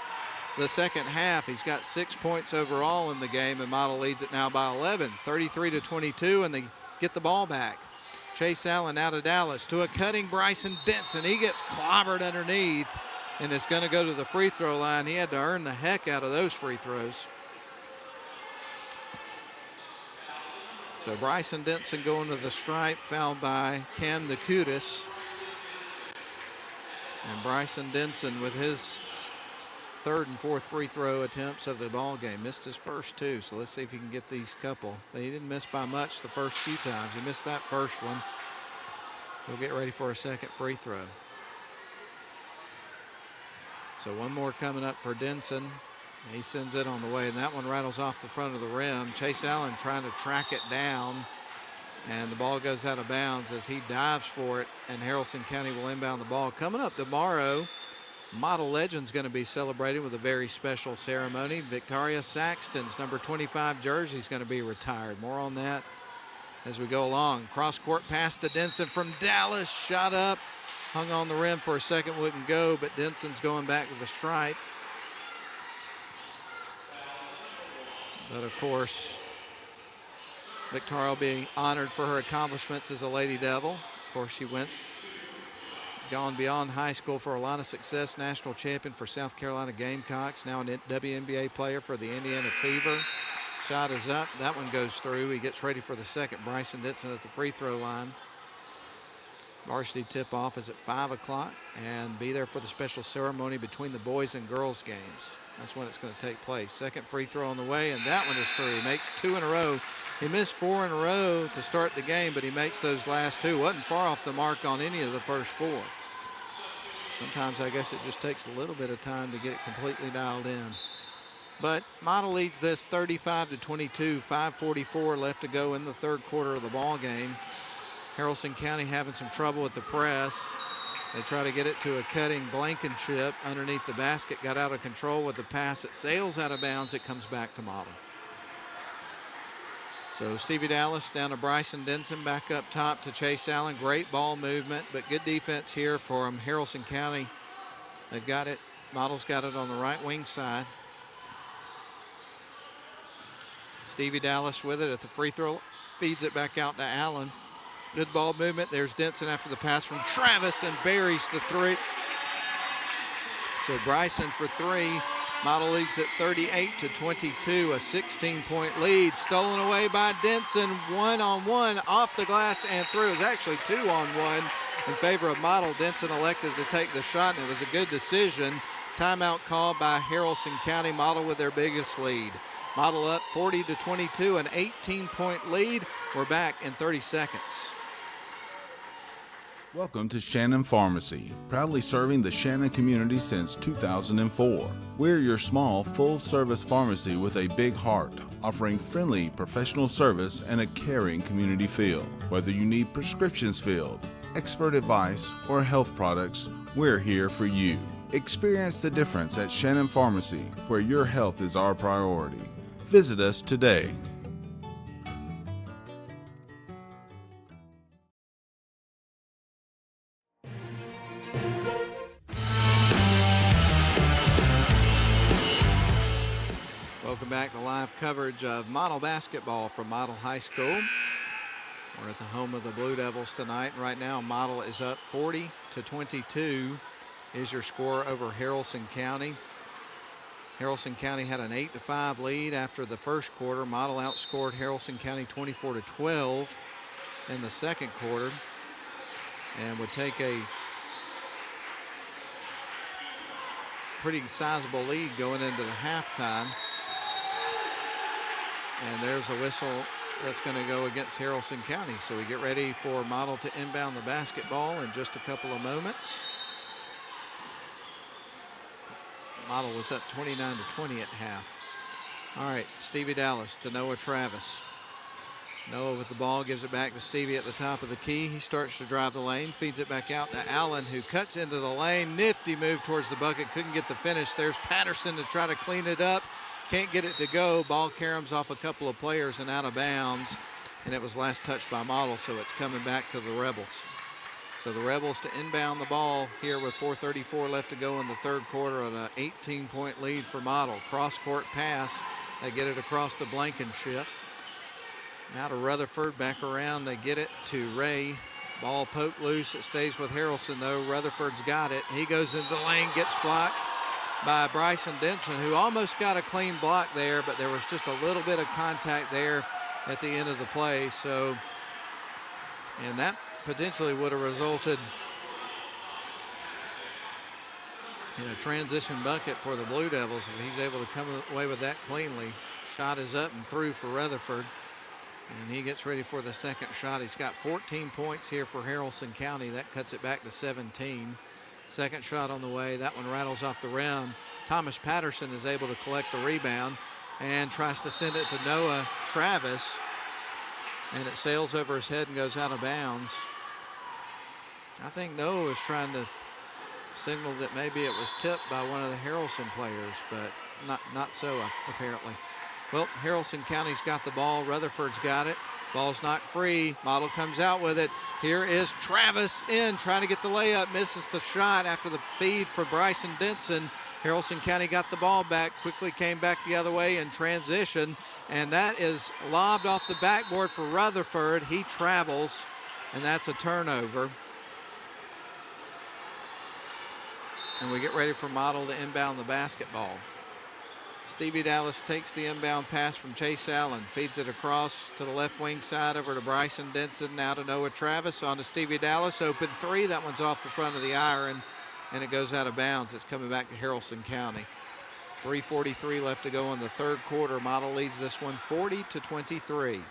the second half. He's got 6 points overall in the game, and Model leads it now by 11, 33-22, and they get the ball back. Chase Allen out of Dallas to a cutting Bryson Denson. He gets clobbered underneath and is going to go to the free throw line. He had to earn the heck out of those free throws. So Bryson Denson going to the stripe, fouled by Cam Nakutis. And Bryson Denson with his third and fourth free throw attempts of the ball game. Missed his first two, so let's see if he can get these couple. He didn't miss by much the first few times. He missed that first one. He'll get ready for a second free throw. So one more coming up for Denson. He sends it on the way, and that one rattles off the front of the rim. Chase Allen trying to track it down, and the ball goes out of bounds as he dives for it, and Haralson County will inbound the ball. Coming up tomorrow, Model Legend's going to be celebrated with a very special ceremony. Victoria Saxton's number 25 jersey is going to be retired. More on that as we go along. Cross-court pass to Denson from Dallas. Shot up, hung on the rim for a second, wouldn't go, but Denson's going back to the stripe. But of course, Victoria will be honored for her accomplishments as a Lady Devil. Of course, she gone beyond high school for a lot of success. National champion for South Carolina Gamecocks, now a WNBA player for the Indiana Fever. Shot is up. That one goes through. He gets ready for the second. Bryson Denson at the free throw line. Varsity tip-off is at 5 o'clock, and be there for the special ceremony between the boys and girls games. That's when it's going to take place. Second free throw on the way, and that one is through. He makes 2 in a row. He missed 4 in a row to start the game, but he makes those last 2. Wasn't far off the mark on any of the first 4. Sometimes I guess it just takes a little bit of time to get it completely dialed in. But Model leads this 35-22, 5:44 left to go in the third quarter of the ball game. Haralson County having some trouble with the press. They try to get it to a cutting Blankenship underneath the basket. Got out of control with the pass. It sails out of bounds. It comes back to Model. So Stevie Dallas down to Bryson Denson, back up top to Chase Allen. Great ball movement, but good defense here for Haralson County. They've got it. Model's got it on the right wing side. Stevie Dallas with it at the free throw. Feeds it back out to Allen. Good ball movement. There's Denson after the pass from Travis and buries the three. So Bryson for three. Model leads at 38-22, a 16-point lead. Stolen away by Denson. 1-on-1 off the glass and through. It was actually 2-on-1 in favor of Model. Denson elected to take the shot, and it was a good decision. Timeout called by Haralson County. Model with their biggest lead. Model up 40-22, an 18-point lead. We're back in 30 seconds. Welcome to Shannon Pharmacy, proudly serving the Shannon community since 2004. We're your small, full-service pharmacy with a big heart, offering friendly, professional service and a caring community feel. Whether you need prescriptions filled, expert advice, or health products, we're here for you. Experience the difference at Shannon Pharmacy, where your health is our priority. Visit us today. Welcome back to live coverage of Model basketball from Model High School. We're at the home of the Blue Devils tonight. Right now, Model is up 40-22 is your score over Haralson County. Haralson County had an 8-5 lead after the first quarter. Model outscored Haralson County 24-12 in the second quarter and would take a pretty sizable lead going into the halftime. And there's a whistle that's going to go against Haralson County. So we get ready for Model to inbound the basketball in just a couple of moments. Model was up 29-20 at half. All right, Stevie Dallas to Noah Travis. Noah with the ball, gives it back to Stevie at the top of the key. He starts to drive the lane, feeds it back out to Allen, who cuts into the lane. Nifty move towards the bucket, couldn't get the finish. There's Patterson to try to clean it up. Can't get it to go. Ball caroms off a couple of players and out of bounds. And it was last touched by Model, so it's coming back to the Rebels. So the Rebels to inbound the ball here with 4:34 left to go in the third quarter on an 18-point lead for Model. Cross-court pass. They get it across to Blankenship. Now to Rutherford, back around. They get it to Ray. Ball poked loose. It stays with Haralson, though. Rutherford's got it. He goes into the lane, gets blocked by Bryson Denson, who almost got a clean block there, but there was just a little bit of contact there at the end of the play. So, and that potentially would have resulted in a transition bucket for the Blue Devils if he's able to come away with that cleanly. Shot is up and through for Rutherford, and he gets ready for the second shot. He's got 14 points here for Haralson County. That cuts it back to 17. Second shot on the way. That one rattles off the rim. Thomas Patterson is able to collect the rebound and tries to send it to Noah Travis, and it sails over his head and goes out of bounds. I think Noah was trying to signal that maybe it was tipped by one of the Haralson players, but not so apparently. Well, Haralson County's got the ball. Rutherford's got it. Ball's knocked free. Model comes out with it. Here is Travis in, trying to get the layup. Misses the shot after the feed for Bryson Denson. Haralson County got the ball back, quickly came back the other way in transition, and that is lobbed off the backboard for Rutherford. He travels, and that's a turnover. And we get ready for Model to inbound the basketball. Stevie Dallas takes the inbound pass from Chase Allen, feeds it across to the left wing side over to Bryson Denson, now to Noah Travis, on to Stevie Dallas, open three. That one's off the front of the iron, and it goes out of bounds. It's coming back to Haralson County. 3:43 left to go in the third quarter. Model leads this one 40-23.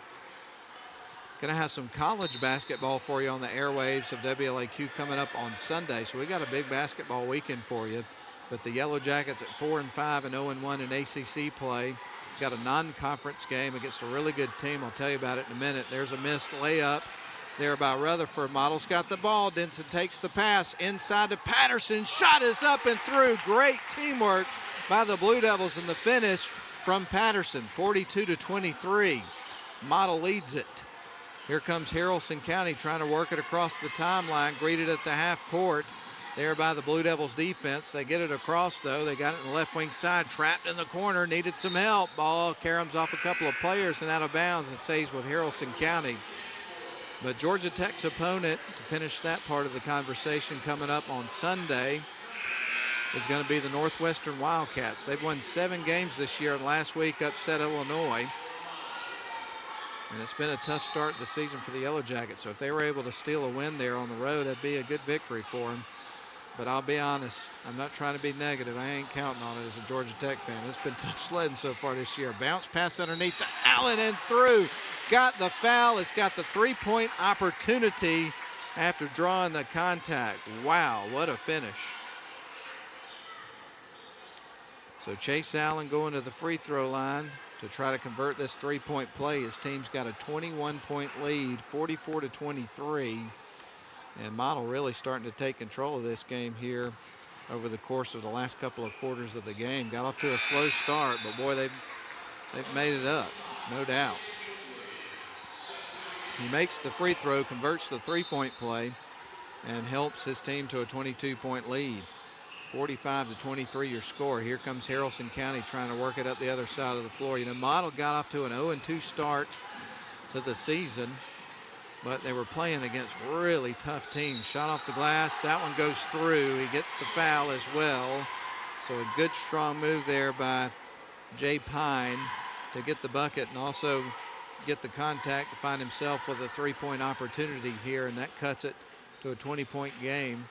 Going to have some college basketball for you on the airwaves of WLAQ coming up on Sunday. So we got a big basketball weekend for you. But the Yellow Jackets at 4-5 and 0-1 in ACC play. Got a non-conference game against a really good team. I'll tell you about it in a minute. There's a missed layup there by Rutherford. Model's got the ball. Denson takes the pass inside to Patterson. Shot is up and through. Great teamwork by the Blue Devils in the finish from Patterson. 42-23. Model leads it. Here comes Haralson County trying to work it across the timeline. Greeted at the half court there by the Blue Devils defense. They get it across, though. They got it in the left wing side, trapped in the corner, needed some help. Ball caroms off a couple of players and out of bounds and stays with Haralson County. But Georgia Tech's opponent, to finish that part of the conversation, coming up on Sunday, is going to be the Northwestern Wildcats. They've won 7 games this year and last week upset Illinois. And it's been a tough start to the season for the Yellow Jackets. So if they were able to steal a win there on the road, that'd be a good victory for them. But I'll be honest, I'm not trying to be negative. I ain't counting on it as a Georgia Tech fan. It's been tough sledding so far this year. Bounce pass underneath to Allen and through. Got the foul. It's got the three-point opportunity after drawing the contact. Wow, what a finish. So Chase Allen going to the free throw line to try to convert this three-point play. His team's got a 21-point lead, 44-23. And Model really starting to take control of this game here over the course of the last couple of quarters of the game. Got off to a slow start, but boy, they've made it up, no doubt. He makes the free throw, converts the three-point play, and helps his team to a 22-point lead. 45-23 your score. Here comes Haralson County trying to work it up the other side of the floor. You know, Model got off to an 0-2 start to the season, but they were playing against really tough teams. Shot off the glass, that one goes through. He gets the foul as well. So a good strong move there by Jay Pine to get the bucket and also get the contact to find himself with a three-point opportunity here, and that cuts it to a 20-point game.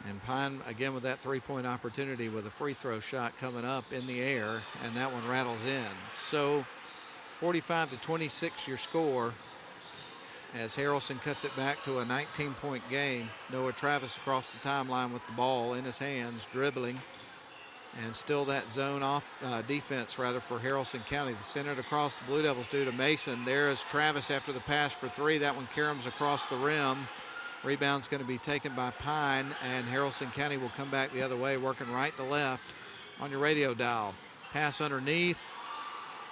And Pine again with that three-point opportunity with a free throw shot coming up in the air, and that one rattles in. So 45-26 your score as Haralson cuts it back to a 19-point game. Noah Travis across the timeline with the ball in his hands, dribbling, and still that zone off defense rather for Haralson County. The centered across the Blue Devils due to Mason. There is Travis after the pass for three. That one caroms across the rim. Rebound's going to be taken by Pine, and Haralson County will come back the other way, working right to left on your radio dial. Pass underneath.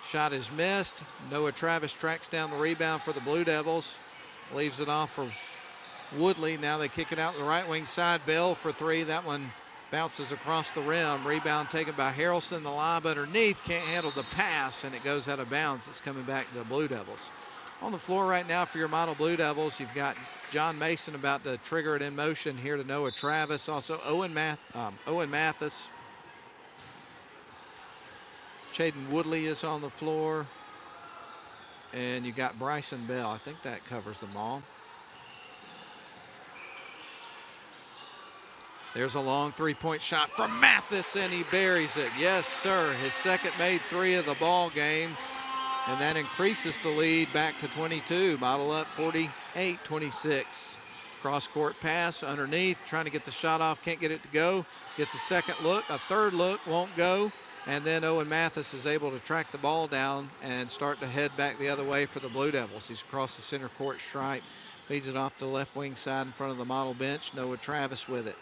Shot is missed. Noah Travis tracks down the rebound for the Blue Devils. Leaves it off for Woodley. Now they kick it out the right wing side. Bell for three. That one bounces across the rim. Rebound taken by Haralson. The lob underneath. Can't handle the pass, and it goes out of bounds. It's coming back to the Blue Devils. On the floor right now for your Model Blue Devils, you've got John Mason about to trigger it in motion here to Noah Travis. Also Owen Mathis. Chaden Woodley is on the floor. And you got Bryson Bell. I think that covers them all. There's a long three-point shot from Mathis, and he buries it. Yes, sir. His second made three of the ball game. And that increases the lead back to 22. Model up 48-26. Cross-court pass underneath, trying to get the shot off, can't get it to go. Gets a second look, a third look, won't go. And then Owen Mathis is able to track the ball down and start to head back the other way for the Blue Devils. He's across the center court stripe, feeds it off to the left wing side in front of the Model bench. Noah Travis with it.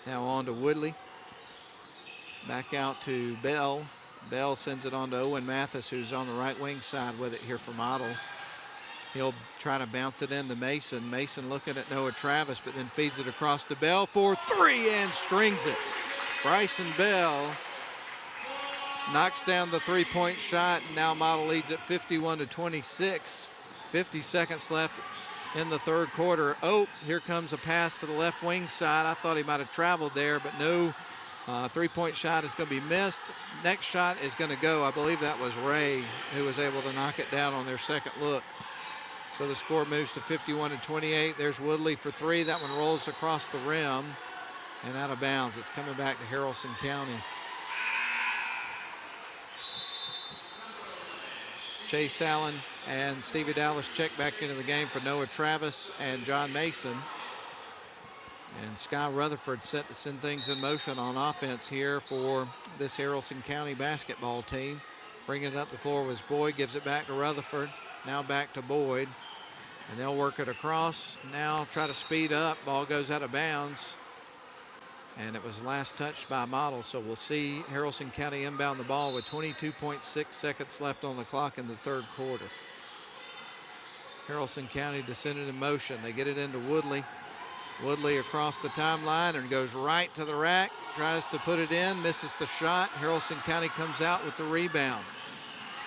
Now on to Woodley. Back out to Bell. Bell sends it on to Owen Mathis, who's on the right wing side with it here for Model. He'll try to bounce it into Mason. Mason looking at Noah Travis, but then feeds it across to Bell for three and strings it. Bryson Bell knocks down the three-point shot, and now Model leads at 51-26. 50 seconds left in the third quarter. Oh, here comes a pass to the left wing side. I thought he might have traveled there, but no. Three-point shot is going to be missed. Next shot is going to go. I believe that was Ray who was able to knock it down on their second look. So the score moves to 51-28. There's Woodley for three. That one rolls across the rim and out of bounds. It's coming back to Haralson County. Chase Allen and Stevie Dallas check back into the game for Noah Travis and John Mason. And Sky Rutherford set to send things in motion on offense here for this Haralson County basketball team. Bringing it up the floor was Boyd, gives it back to Rutherford. Now back to Boyd. And they'll work it across. Now try to speed up. Ball goes out of bounds. And it was last touched by Model. So we'll see Haralson County inbound the ball with 22.6 seconds left on the clock in the third quarter. Haralson County descended in motion. They get it into Woodley. Woodley across the timeline and goes right to the rack. Tries to put it in, misses the shot. Haralson County comes out with the rebound.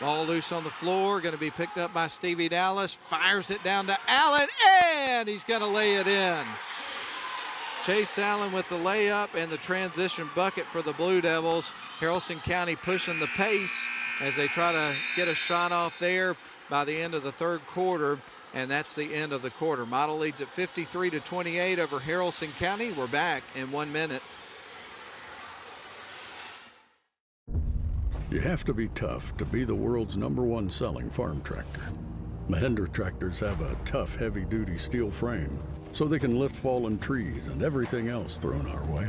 Ball loose on the floor, going to be picked up by Stevie Dallas. Fires it down to Allen, and he's going to lay it in. Chase Allen with the layup and the transition bucket for the Blue Devils. Haralson County pushing the pace as they try to get a shot off there by the end of the third quarter, and that's the end of the quarter. Model leads at 53-28 over Haralson County. We're back in 1 minute. You have to be tough to be the world's #1 selling farm tractor. Mahindra tractors have a tough, heavy-duty steel frame, so they can lift fallen trees and everything else thrown our way.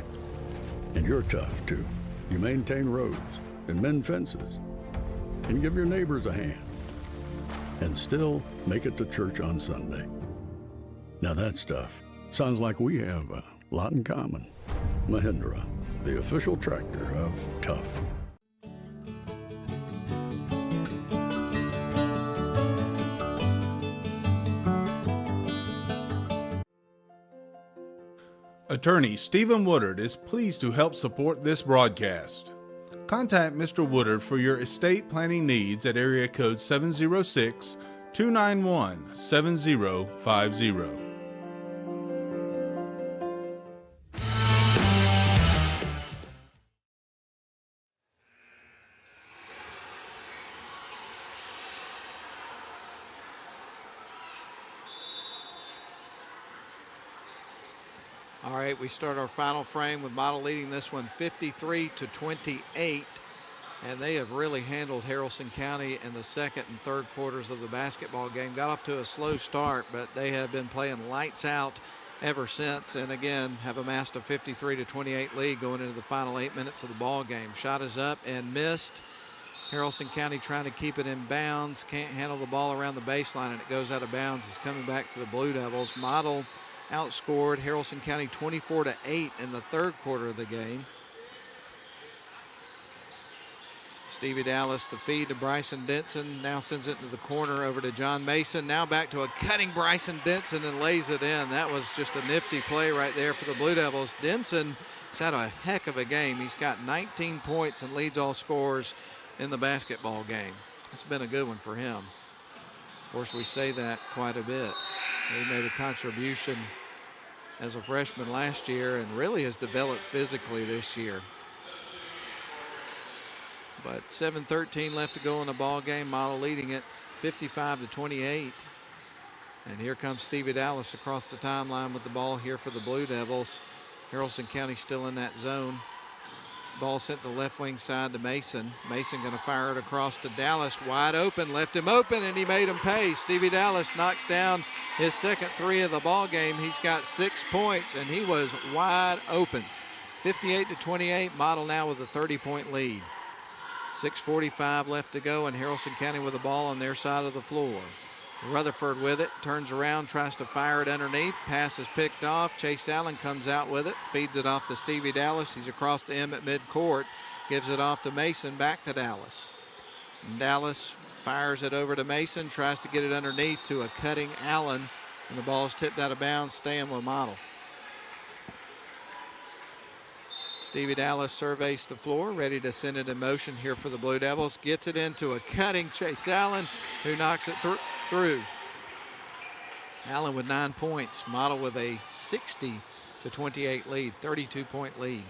And you're tough, too. You maintain roads and mend fences and give your neighbors a hand and still make it to church on Sunday. Now that stuff sounds like we have a lot in common. Mahindra, the official tractor of tough. Attorney Stephen Woodard is pleased to help support this broadcast. Contact Mr. Woodard for your estate planning needs at area code 706-291-7050. All right, we start our final frame with Model leading this one 53-28. And they have really handled Haralson County in the second and third quarters of the basketball game. Got off to a slow start, but they have been playing lights out ever since. And again, have amassed a 53-28 lead going into the final 8 minutes of the ball game. Shot is up and missed. Haralson County trying to keep it in bounds. Can't handle the ball around the baseline, and it goes out of bounds. It's coming back to the Blue Devils. Model outscored Haralson County 24-8 in the third quarter of the game. Stevie Dallas, the feed to Bryson Denson, now sends it to the corner over to John Mason. Now back to a cutting Bryson Denson and lays it in. That was just a nifty play right there for the Blue Devils. Denson has had a heck of a game. He's got 19 points and leads all scorers in the basketball game. It's been a good one for him. Of course, we say that quite a bit. He made a contribution as a freshman last year and really has developed physically this year. But 7:13 left to go in the ball game. Model leading it 55-28. And here comes Stevie Dallas across the timeline with the ball here for the Blue Devils. Haralson County still in that zone. Ball sent to left wing side to Mason. Mason going to fire it across to Dallas. Wide open, left him open, and he made him pay. Stevie Dallas knocks down his second three of the ball game. He's got 6 points, and he was wide open. 58-28, Model now with a 30-point lead. 6:45 left to go, and Haralson County with the ball on their side of the floor. Rutherford with it, turns around, tries to fire it underneath. Pass is picked off. Chase Allen comes out with it, feeds it off to Stevie Dallas. He's across the M at midcourt, gives it off to Mason, back to Dallas. And Dallas fires it over to Mason, tries to get it underneath to a cutting Allen, and the ball is tipped out of bounds, staying with Model. Stevie Dallas surveys the floor, ready to send it in motion here for the Blue Devils. Gets it into a cutting Chase Allen, who knocks it through. Allen with 9 points. Model with a 60-28 lead, 32-point lead.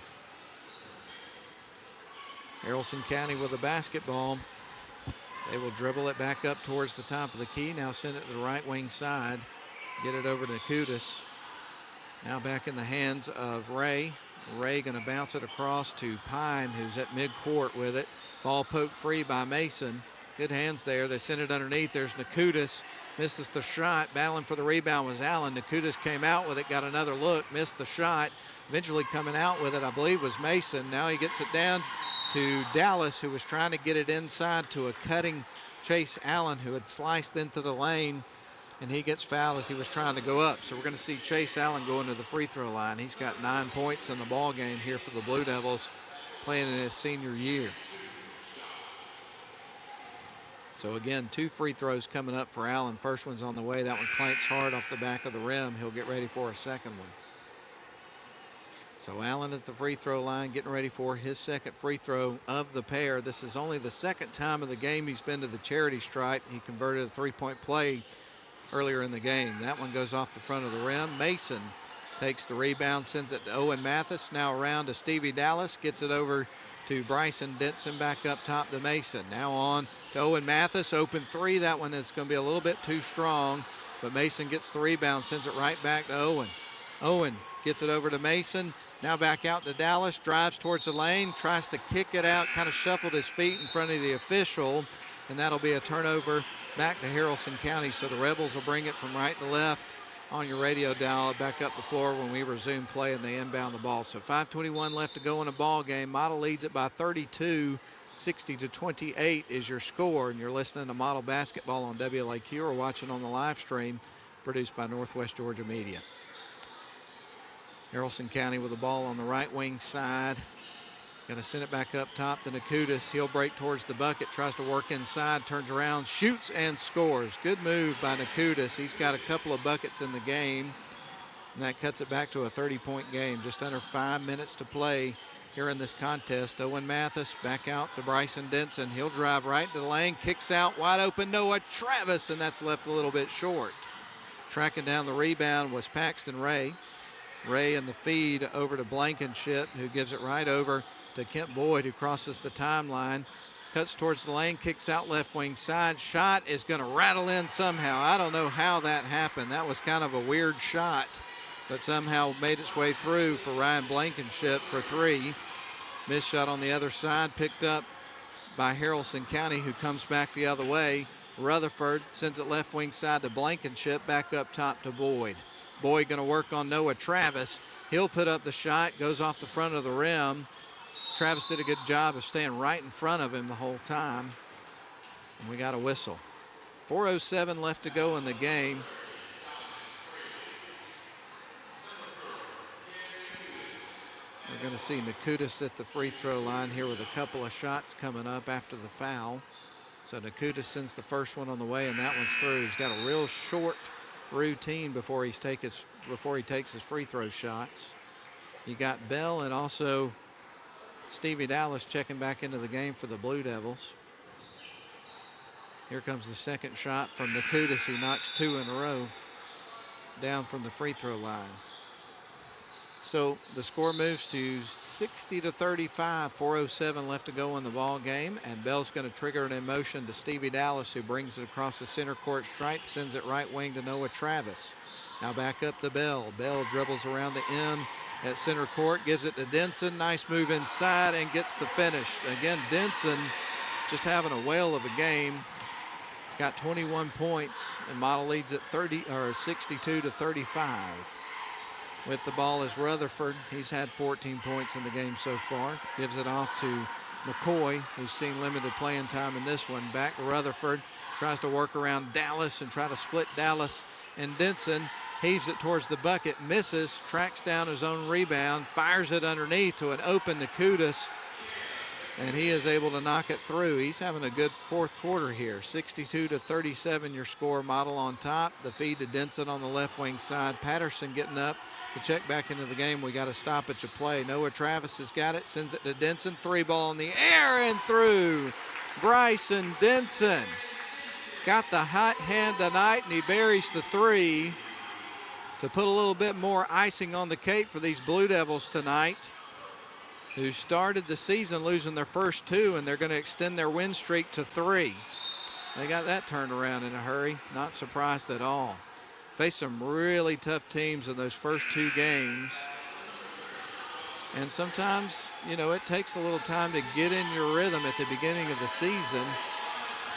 Haralson County with the basketball. They will dribble it back up towards the top of the key. Now send it to the right wing side. Get it over to Kudus. Now back in the hands of Ray. Ray going to bounce it across to Pine, who's at midcourt with it. Ball poked free by Mason. Good hands there. They send it underneath. There's Nakutis, misses the shot. Battling for the rebound was Allen. Nakutis came out with it, got another look, missed the shot. Eventually coming out with it, I believe, was Mason. Now he gets it down to Dallas, who was trying to get it inside to a cutting Chase Allen, who had sliced into the lane, and he gets fouled as he was trying to go up. So we're going to see Chase Allen go into the free throw line. He's got 9 points in the ball game here for the Blue Devils, playing in his senior year. So again, 2 free throws coming up for Allen. First one's on the way. That one clanks hard off the back of the rim. He'll get ready for a second one. So Allen at the free throw line, getting ready for his second free throw of the pair. This is only the second time of the game he's been to the charity stripe. He converted a 3-point play earlier in the game. That one goes off the front of the rim. Mason takes the rebound, sends it to Owen Mathis. Now around to Stevie Dallas, gets it over to Bryson Denson, back up top to Mason. Now on to Owen Mathis, open 3. That one is going to be a little bit too strong, but Mason gets the rebound, sends it right back to Owen. Owen gets it over to Mason. Now back out to Dallas, drives towards the lane, tries to kick it out, kind of shuffled his feet in front of the official, and that'll be a turnover back to Haralson County. So the Rebels will bring it from right to left on your radio dial, back up the floor when we resume play and they inbound the ball. So 5:21 left to go in the ball game. Model leads it by 32, 60-28 is your score, and you're listening to Model Basketball on WLAQ or watching on the live stream produced by Northwest Georgia Media. Haralson County with the ball on the right wing side. Going to send it back up top to Nakutis. He'll break towards the bucket, tries to work inside, turns around, shoots, and scores. Good move by Nakutis. He's got a couple of buckets in the game, and that cuts it back to a 30-point game. Just under 5 minutes to play here in this contest. Owen Mathis back out to Bryson Denson. He'll drive right to the lane, kicks out, wide open Noah Travis, and that's left a little bit short. Tracking down the rebound was Paxton Ray. Ray in the feed over to Blankenship, who gives it right over to Kent Boyd, who crosses the timeline, cuts towards the lane, kicks out left wing side. Shot is going to rattle in somehow. I don't know how that happened. That was kind of a weird shot, but somehow made its way through for Ryan Blankenship for 3. Missed shot on the other side, picked up by Haralson County, who comes back the other way. Rutherford sends it left wing side to Blankenship, back up top to Boyd. Boyd going to work on Noah Travis. He'll put up the shot, goes off the front of the rim. Travis did a good job of staying right in front of him the whole time. And we got a whistle. 4:07 left to go in the game. We're going to see Nakutis at the free throw line here with a couple of shots coming up after the foul. So Nakutis sends the first one on the way, and that one's through. He's got a real short routine before he takes his free throw shots. You got Bell and also Stevie Dallas checking back into the game for the Blue Devils. Here comes the second shot from Nakutis. He knocks 2 in a row down from the free throw line. So the score moves to 60-35, 4:07 left to go in the ball game, and Bell's going to trigger it in motion to Stevie Dallas, who brings it across the center court stripe, sends it right wing to Noah Travis. Now back up to Bell. Bell dribbles around the M at center court, gives it to Denson. Nice move inside and gets the finish. Again, Denson just having a whale of a game. He's got 21 points, and Model leads at 62-35. With the ball is Rutherford. He's had 14 points in the game so far. Gives it off to McCoy, who's seen limited playing time in this one. Back to Rutherford. Tries to work around Dallas and try to split Dallas and Denson. Heaves it towards the bucket, misses, tracks down his own rebound, fires it underneath to an open Nakutis, and he is able to knock it through. He's having a good fourth quarter here. 62-37 your score. Model on top. The feed to Denson on the left wing side. Patterson getting up to check back into the game. We got a stoppage of play. Noah Travis has got it, sends it to Denson. 3 ball in the air and through. Bryson Denson got the hot hand tonight, and he buries the 3 to put a little bit more icing on the cake for these Blue Devils tonight, who started the season losing their first 2, and they're going to extend their win streak to 3. They got that turned around in a hurry. Not surprised at all. Faced some really tough teams in those first 2 games. And sometimes, you know, it takes a little time to get in your rhythm at the beginning of the season.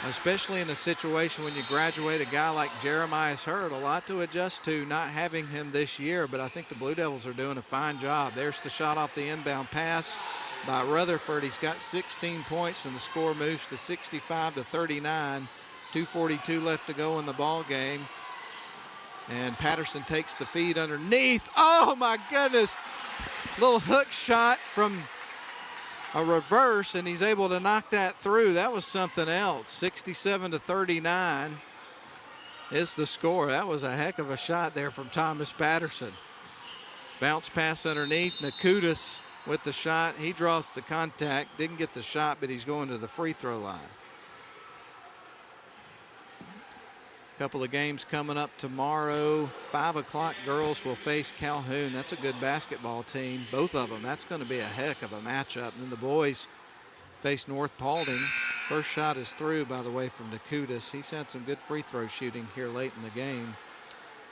especially in a situation when you graduate a guy like Jeremiah's hurt. A lot to adjust to not having him this year, but I think the Blue Devils are doing a fine job. There's the shot off the inbound pass by Rutherford. He's got 16 points, and the score moves to 65-39. 2:42 left to go in the ball game. And Patterson takes the feed underneath. Oh, my goodness. Little hook shot from a reverse, and he's able to knock that through. That was something else. 67-39 is the score. That was a heck of a shot there from Thomas Patterson. Bounce pass underneath. Nakutis with the shot. He draws the contact. Didn't get the shot, but he's going to the free throw line. Couple of games coming up tomorrow. 5 o'clock, girls will face Calhoun. That's a good basketball team, both of them. That's going to be a heck of a matchup. And then the boys face North Paulding. First shot is through, by the way, from Nakutis. He's had some good free throw shooting here late in the game.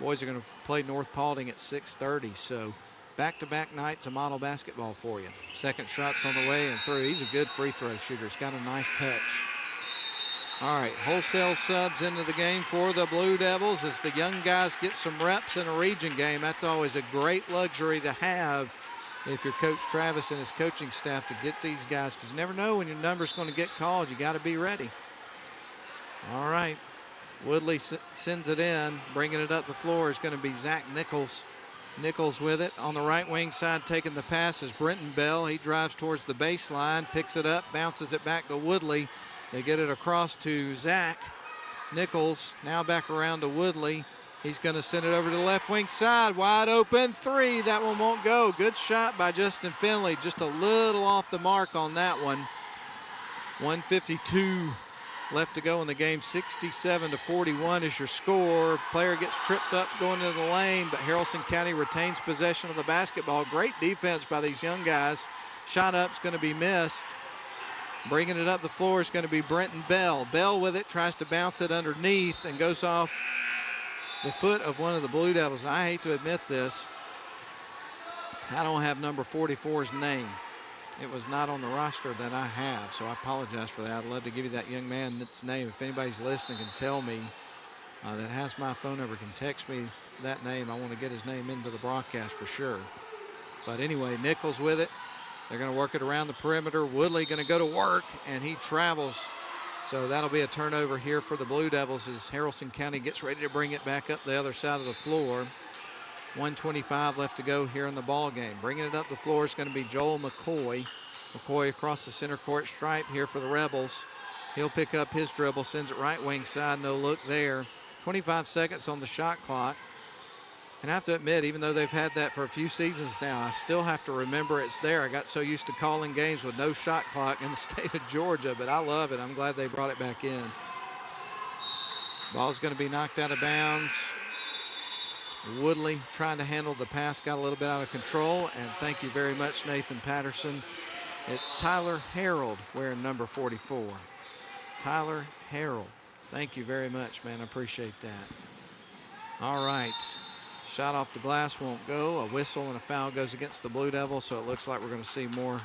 Boys are going to play North Paulding at 6:30, so back-to-back nights of model basketball for you. Second shot's on the way and through. He's a good free throw shooter. He's got a nice touch. All right, wholesale subs into the game for the Blue Devils as the young guys get some reps in a region game. That's always a great luxury to have if you're Coach Travis and his coaching staff, to get these guys, because you never know when your number's going to get called. You got to be ready. All right, Woodley sends it in. Bringing it up the floor is going to be Zach Nichols. Nichols with it on the right wing side, taking the pass is Brenton Bell. He drives towards the baseline, picks it up, bounces it back to Woodley. They get it across to Zach Nichols. Now back around to Woodley. He's going to send it over to the left wing side. Wide open three. That one won't go. Good shot by Justin Finley. Just a little off the mark on that one. 1:52 left to go in the game. 67-41 is your score. Player gets tripped up going into the lane, but Haralson County retains possession of the basketball. Great defense by these young guys. Shot up's going to be missed. Bringing it up the floor is going to be Brenton Bell. Bell with it, tries to bounce it underneath and goes off the foot of one of the Blue Devils. I hate to admit this. I don't have number 44's name. It was not on the roster that I have, so I apologize for that. I'd love to give you that young man's name. If anybody's listening can tell me that has my phone number, can text me that name. I want to get his name into the broadcast for sure. But anyway, Nichols with it. They're going to work it around the perimeter. Woodley going to go to work, and he travels. So that'll be a turnover here for the Blue Devils as Haralson County gets ready to bring it back up the other side of the floor. 1:25 left to go here in the ball game. Bringing it up the floor is going to be Joel McCoy. McCoy across the center court stripe here for the Rebels. He'll pick up his dribble, sends it right wing side, no look there. 25 seconds on the shot clock. And I have to admit, even though they've had that for a few seasons now, I still have to remember it's there. I got so used to calling games with no shot clock in the state of Georgia, but I love it. I'm glad they brought it back in. Ball's going to be knocked out of bounds. Woodley trying to handle the pass, got a little bit out of control, and thank you very much, Nathan Patterson. It's Tyler Harold wearing number 44. Tyler Harold, thank you very much, man. I appreciate that. All right. Shot off the glass won't go. A whistle and a foul goes against the Blue Devils, so it looks like we're going to see more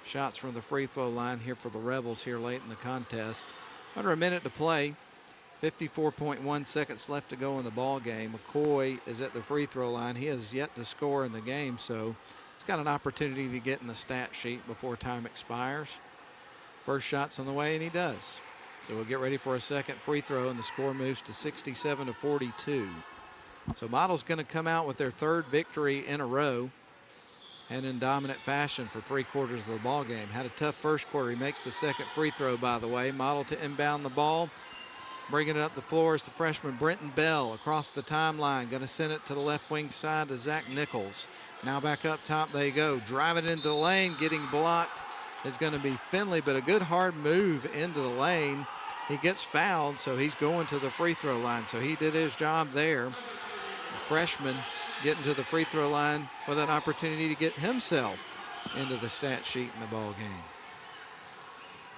shots from the free throw line here for the Rebels here late in the contest. Under a minute to play. 54.1 seconds left to go in the ball game. McCoy is at the free throw line. He has yet to score in the game, so he's got an opportunity to get in the stat sheet before time expires. First shot's on the way, and he does. So we'll get ready for a second free throw, and the score moves to 67-42. So Model's going to come out with their third victory in a row and in dominant fashion for 3/4 of the ball game. Had a tough first quarter. He makes the second free throw, by the way. Model to inbound the ball. Bringing it up the floor is the freshman Brenton Bell across the timeline. Going to send it to the left wing side to Zach Nichols. Now back up top they go. Driving into the lane, getting blocked is going to be Finley, but a good hard move into the lane. He gets fouled, so he's going to the free throw line. So he did his job there. The freshman getting to the free throw line with an opportunity to get himself into the stat sheet in the ball game.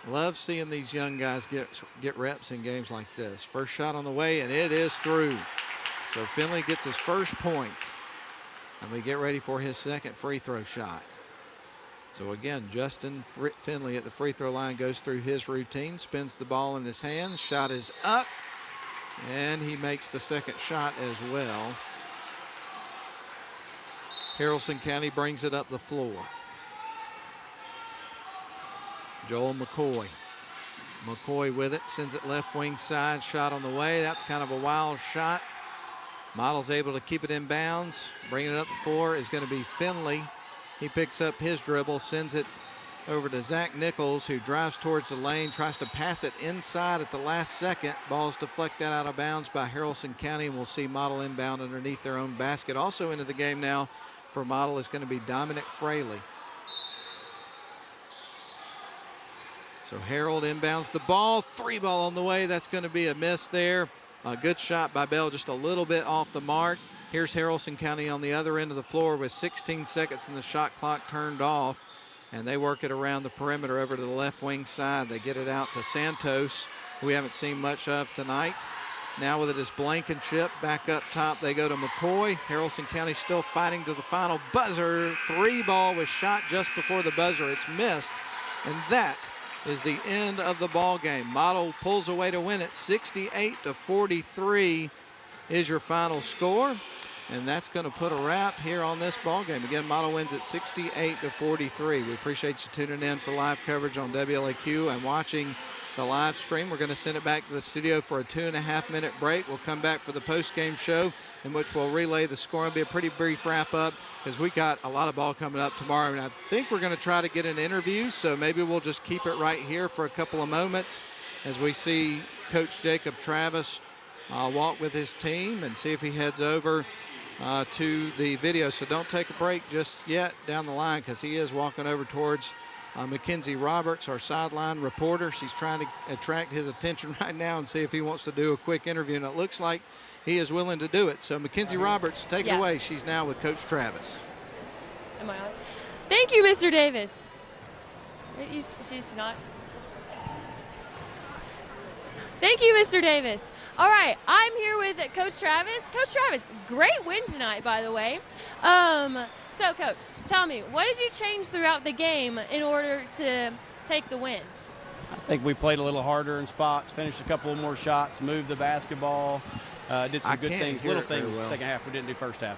Love seeing these young guys get reps in games like this. First shot on the way, and it is through. So Finley gets his first point, and we get ready for his second free throw shot. So again, Justin Finley at the free throw line goes through his routine, spins the ball in his hands, shot is up, and he makes the second shot as well. Haralson County brings it up the floor. Joel McCoy. McCoy with it, sends it left wing side, shot on the way. That's kind of a wild shot. Model's able to keep it in bounds. Bringing it up the floor is going to be Finley. He picks up his dribble, sends it over to Zach Nichols, who drives towards the lane, tries to pass it inside at the last second. Ball's deflected out of bounds by Haralson County, and we'll see Model inbound underneath their own basket. Also into the game now for Model is going to be Dominic Fraley. So Harold inbounds the ball, 3-ball on the way. That's going to be a miss there. A good shot by Bell, just a little bit off the mark. Here's Haralson County on the other end of the floor with 16 seconds and the shot clock turned off. And they work it around the perimeter over to the left wing side. They get it out to Santos, who we haven't seen much of tonight. Now with it is Blankenship. Back up top, they go to McCoy. Haralson County still fighting to the final buzzer. 3-ball was shot just before the buzzer. It's missed, and that is the end of the ball game. Model pulls away to win it. 68-43 is your final score. And that's going to put a wrap here on this ball game. Again, Model wins at 68-43. We appreciate you tuning in for live coverage on WLAQ and watching the live stream. We're going to send it back to the studio for a 2.5-minute break. We'll come back for the post-game show, in which we'll relay the score. It'll be a pretty brief wrap-up because we got a lot of ball coming up tomorrow. And I think we're going to try to get an interview, so maybe we'll just keep it right here for a couple of moments as we see Coach Jacob Travis walk with his team and see if he heads over to the video. So don't take a break just yet down the line, because he is walking over towards Mackenzie Roberts, our sideline reporter. She's trying to attract his attention right now and see if he wants to do a quick interview, and it looks like he is willing to do it. So Mackenzie Roberts, take it away. She's now with Coach Travis. Am I on? Thank you, Mr. Davis. She's not. Thank you, Mr. Davis. All right, I'm here with Coach Travis. Coach Travis, great win tonight, by the way. So, Coach, tell me, what did you change throughout the game in order to take the win? I think we played a little harder in spots, finished a couple more shots, moved the basketball, did some good things, little things second half we didn't do first half.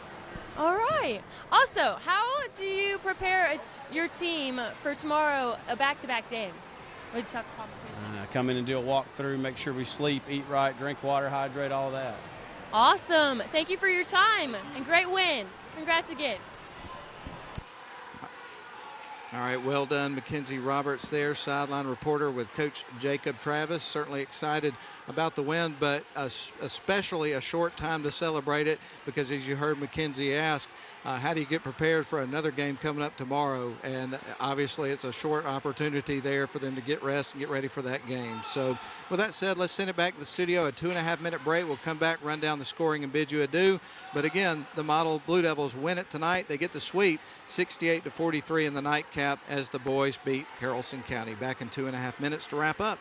All right. Also, how do you prepare your team for tomorrow, a back-to-back game? With tough competition. Come in and do a walkthrough, make sure we sleep, eat right, drink water, hydrate, all that. Awesome. Thank you for your time and great win. Congrats again. All right, well done, Mackenzie Roberts there, sideline reporter with Coach Jacob Travis. Certainly excited about the win, but especially a short time to celebrate it, because as you heard Mackenzie ask, how do you get prepared for another game coming up tomorrow? And obviously it's a short opportunity there for them to get rest and get ready for that game. So with that said, let's send it back to the studio, a 2.5-minute break. We'll come back, run down the scoring, and bid you adieu. But again, the Model Blue Devils win it tonight. They get the sweep, 68-43 in the nightcap, as the boys beat Haralson County. Back in 2.5 minutes to wrap up.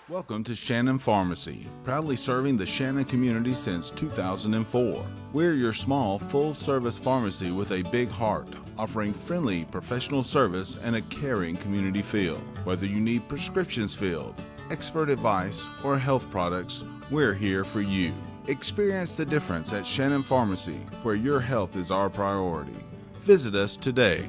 Welcome to Shannon Pharmacy, proudly serving the Shannon community since 2004. We're your small, full-service pharmacy with a big heart, offering friendly professional service and a caring community feel. Whether you need prescriptions filled, expert advice, or health products, we're here for you. Experience the difference at Shannon Pharmacy, where your health is our priority. Visit us today.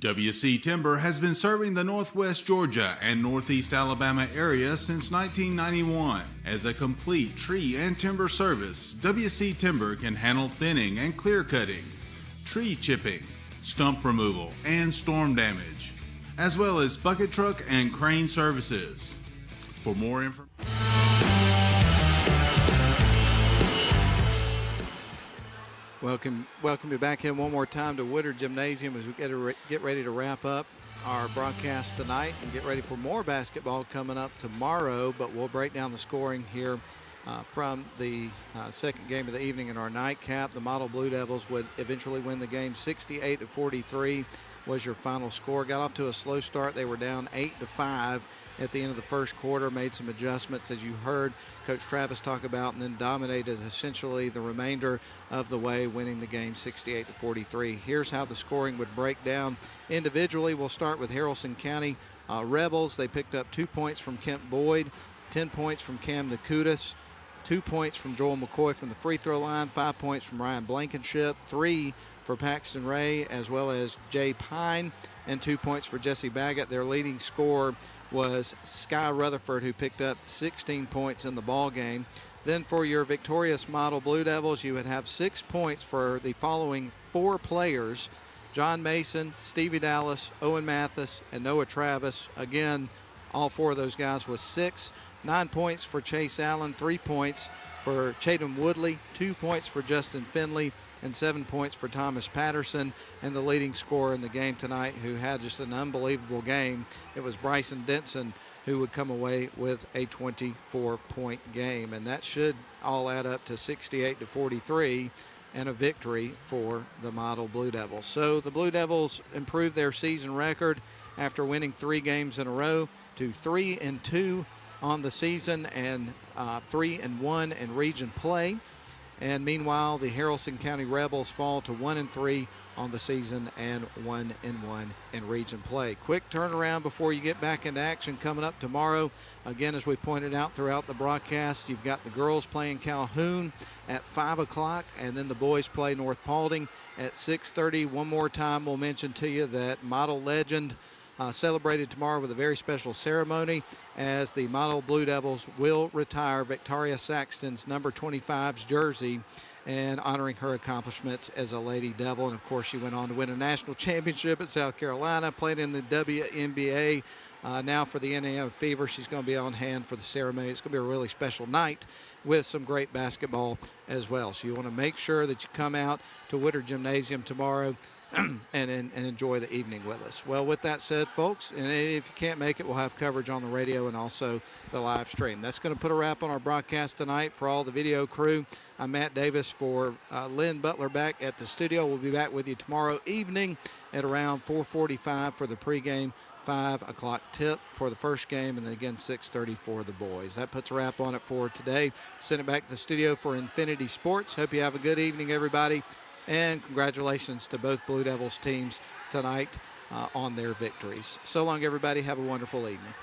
WC Timber has been serving the Northwest Georgia and Northeast Alabama area since 1991. As a complete tree and timber service, WC Timber can handle thinning and clear cutting, tree chipping, stump removal, and storm damage, as well as bucket truck and crane services. For more information, Welcome you back in one more time to Woodard Gymnasium as we get ready to wrap up our broadcast tonight and get ready for more basketball coming up tomorrow. But we'll break down the scoring here from the second game of the evening in our nightcap. The Model Blue Devils would eventually win the game 68-43 was your final score. Got off to a slow start. They were down 8-5 at the end of the first quarter, made some adjustments, as you heard Coach Travis talk about, and then dominated essentially the remainder of the way, winning the game 68-43. Here's how the scoring would break down individually. We'll start with Haralson County Rebels. They picked up 2 points from Kemp Boyd, 10 points from Cam Nakutis, 2 points from Joel McCoy from the free throw line, 5 points from Ryan Blankenship, 3 for Paxton Ray, as well as Jay Pine, and 2 points for Jesse Baggett. Their leading scorer was Sky Rutherford, who picked up 16 points in the ball game. Then for your victorious Model Blue Devils, you would have 6 points for the following 4 players: John Mason, Stevie Dallas, Owen Mathis, and Noah Travis. Again, all 4 of those guys with 6. 9 points for Chase Allen, 3 points for Chaden Woodley, 2 points for Justin Finley, and 7 points for Thomas Patterson. And the leading scorer in the game tonight, who had just an unbelievable game, it was Bryson Denson, who would come away with a 24-point game. And that should all add up to 68-43 and a victory for the Model Blue Devils. So the Blue Devils improved their season record after winning 3 games in a row to 3-2 on the season and 3-1 in region play. And meanwhile, the Haralson County Rebels fall to 1-3 on the season and 1-1 in region play. Quick turnaround before you get back into action coming up tomorrow. Again, as we pointed out throughout the broadcast, you've got the girls playing Calhoun at 5 o'clock, and then the boys play North Paulding at 6:30. One more time, we'll mention to you that Model Legend celebrated tomorrow with a very special ceremony, as the Model Blue Devils will retire Victoria Saxton's number 25's jersey and honoring her accomplishments as a Lady Devil. And of course, she went on to win a national championship at South Carolina, played in the WNBA. Now for the Indiana Fever, she's going to be on hand for the ceremony. It's going to be a really special night with some great basketball as well. So you want to make sure that you come out to Woodard Gymnasium tomorrow and enjoy the evening with us. Well, with that said, folks, and if you can't make it, we'll have coverage on the radio and also the live stream. That's going to put a wrap on our broadcast tonight. For all the video crew, I'm Matt Davis for Lynn Butler back at the studio. We'll be back with you tomorrow evening at around 4:45 for the pregame, 5 o'clock tip for the first game, and then again 6:30 for the boys. That puts a wrap on it for today. Send it back to the studio for Infinity Sports. Hope you have a good evening, everybody. And congratulations to both Blue Devils teams tonight on their victories. So long, everybody. Have a wonderful evening.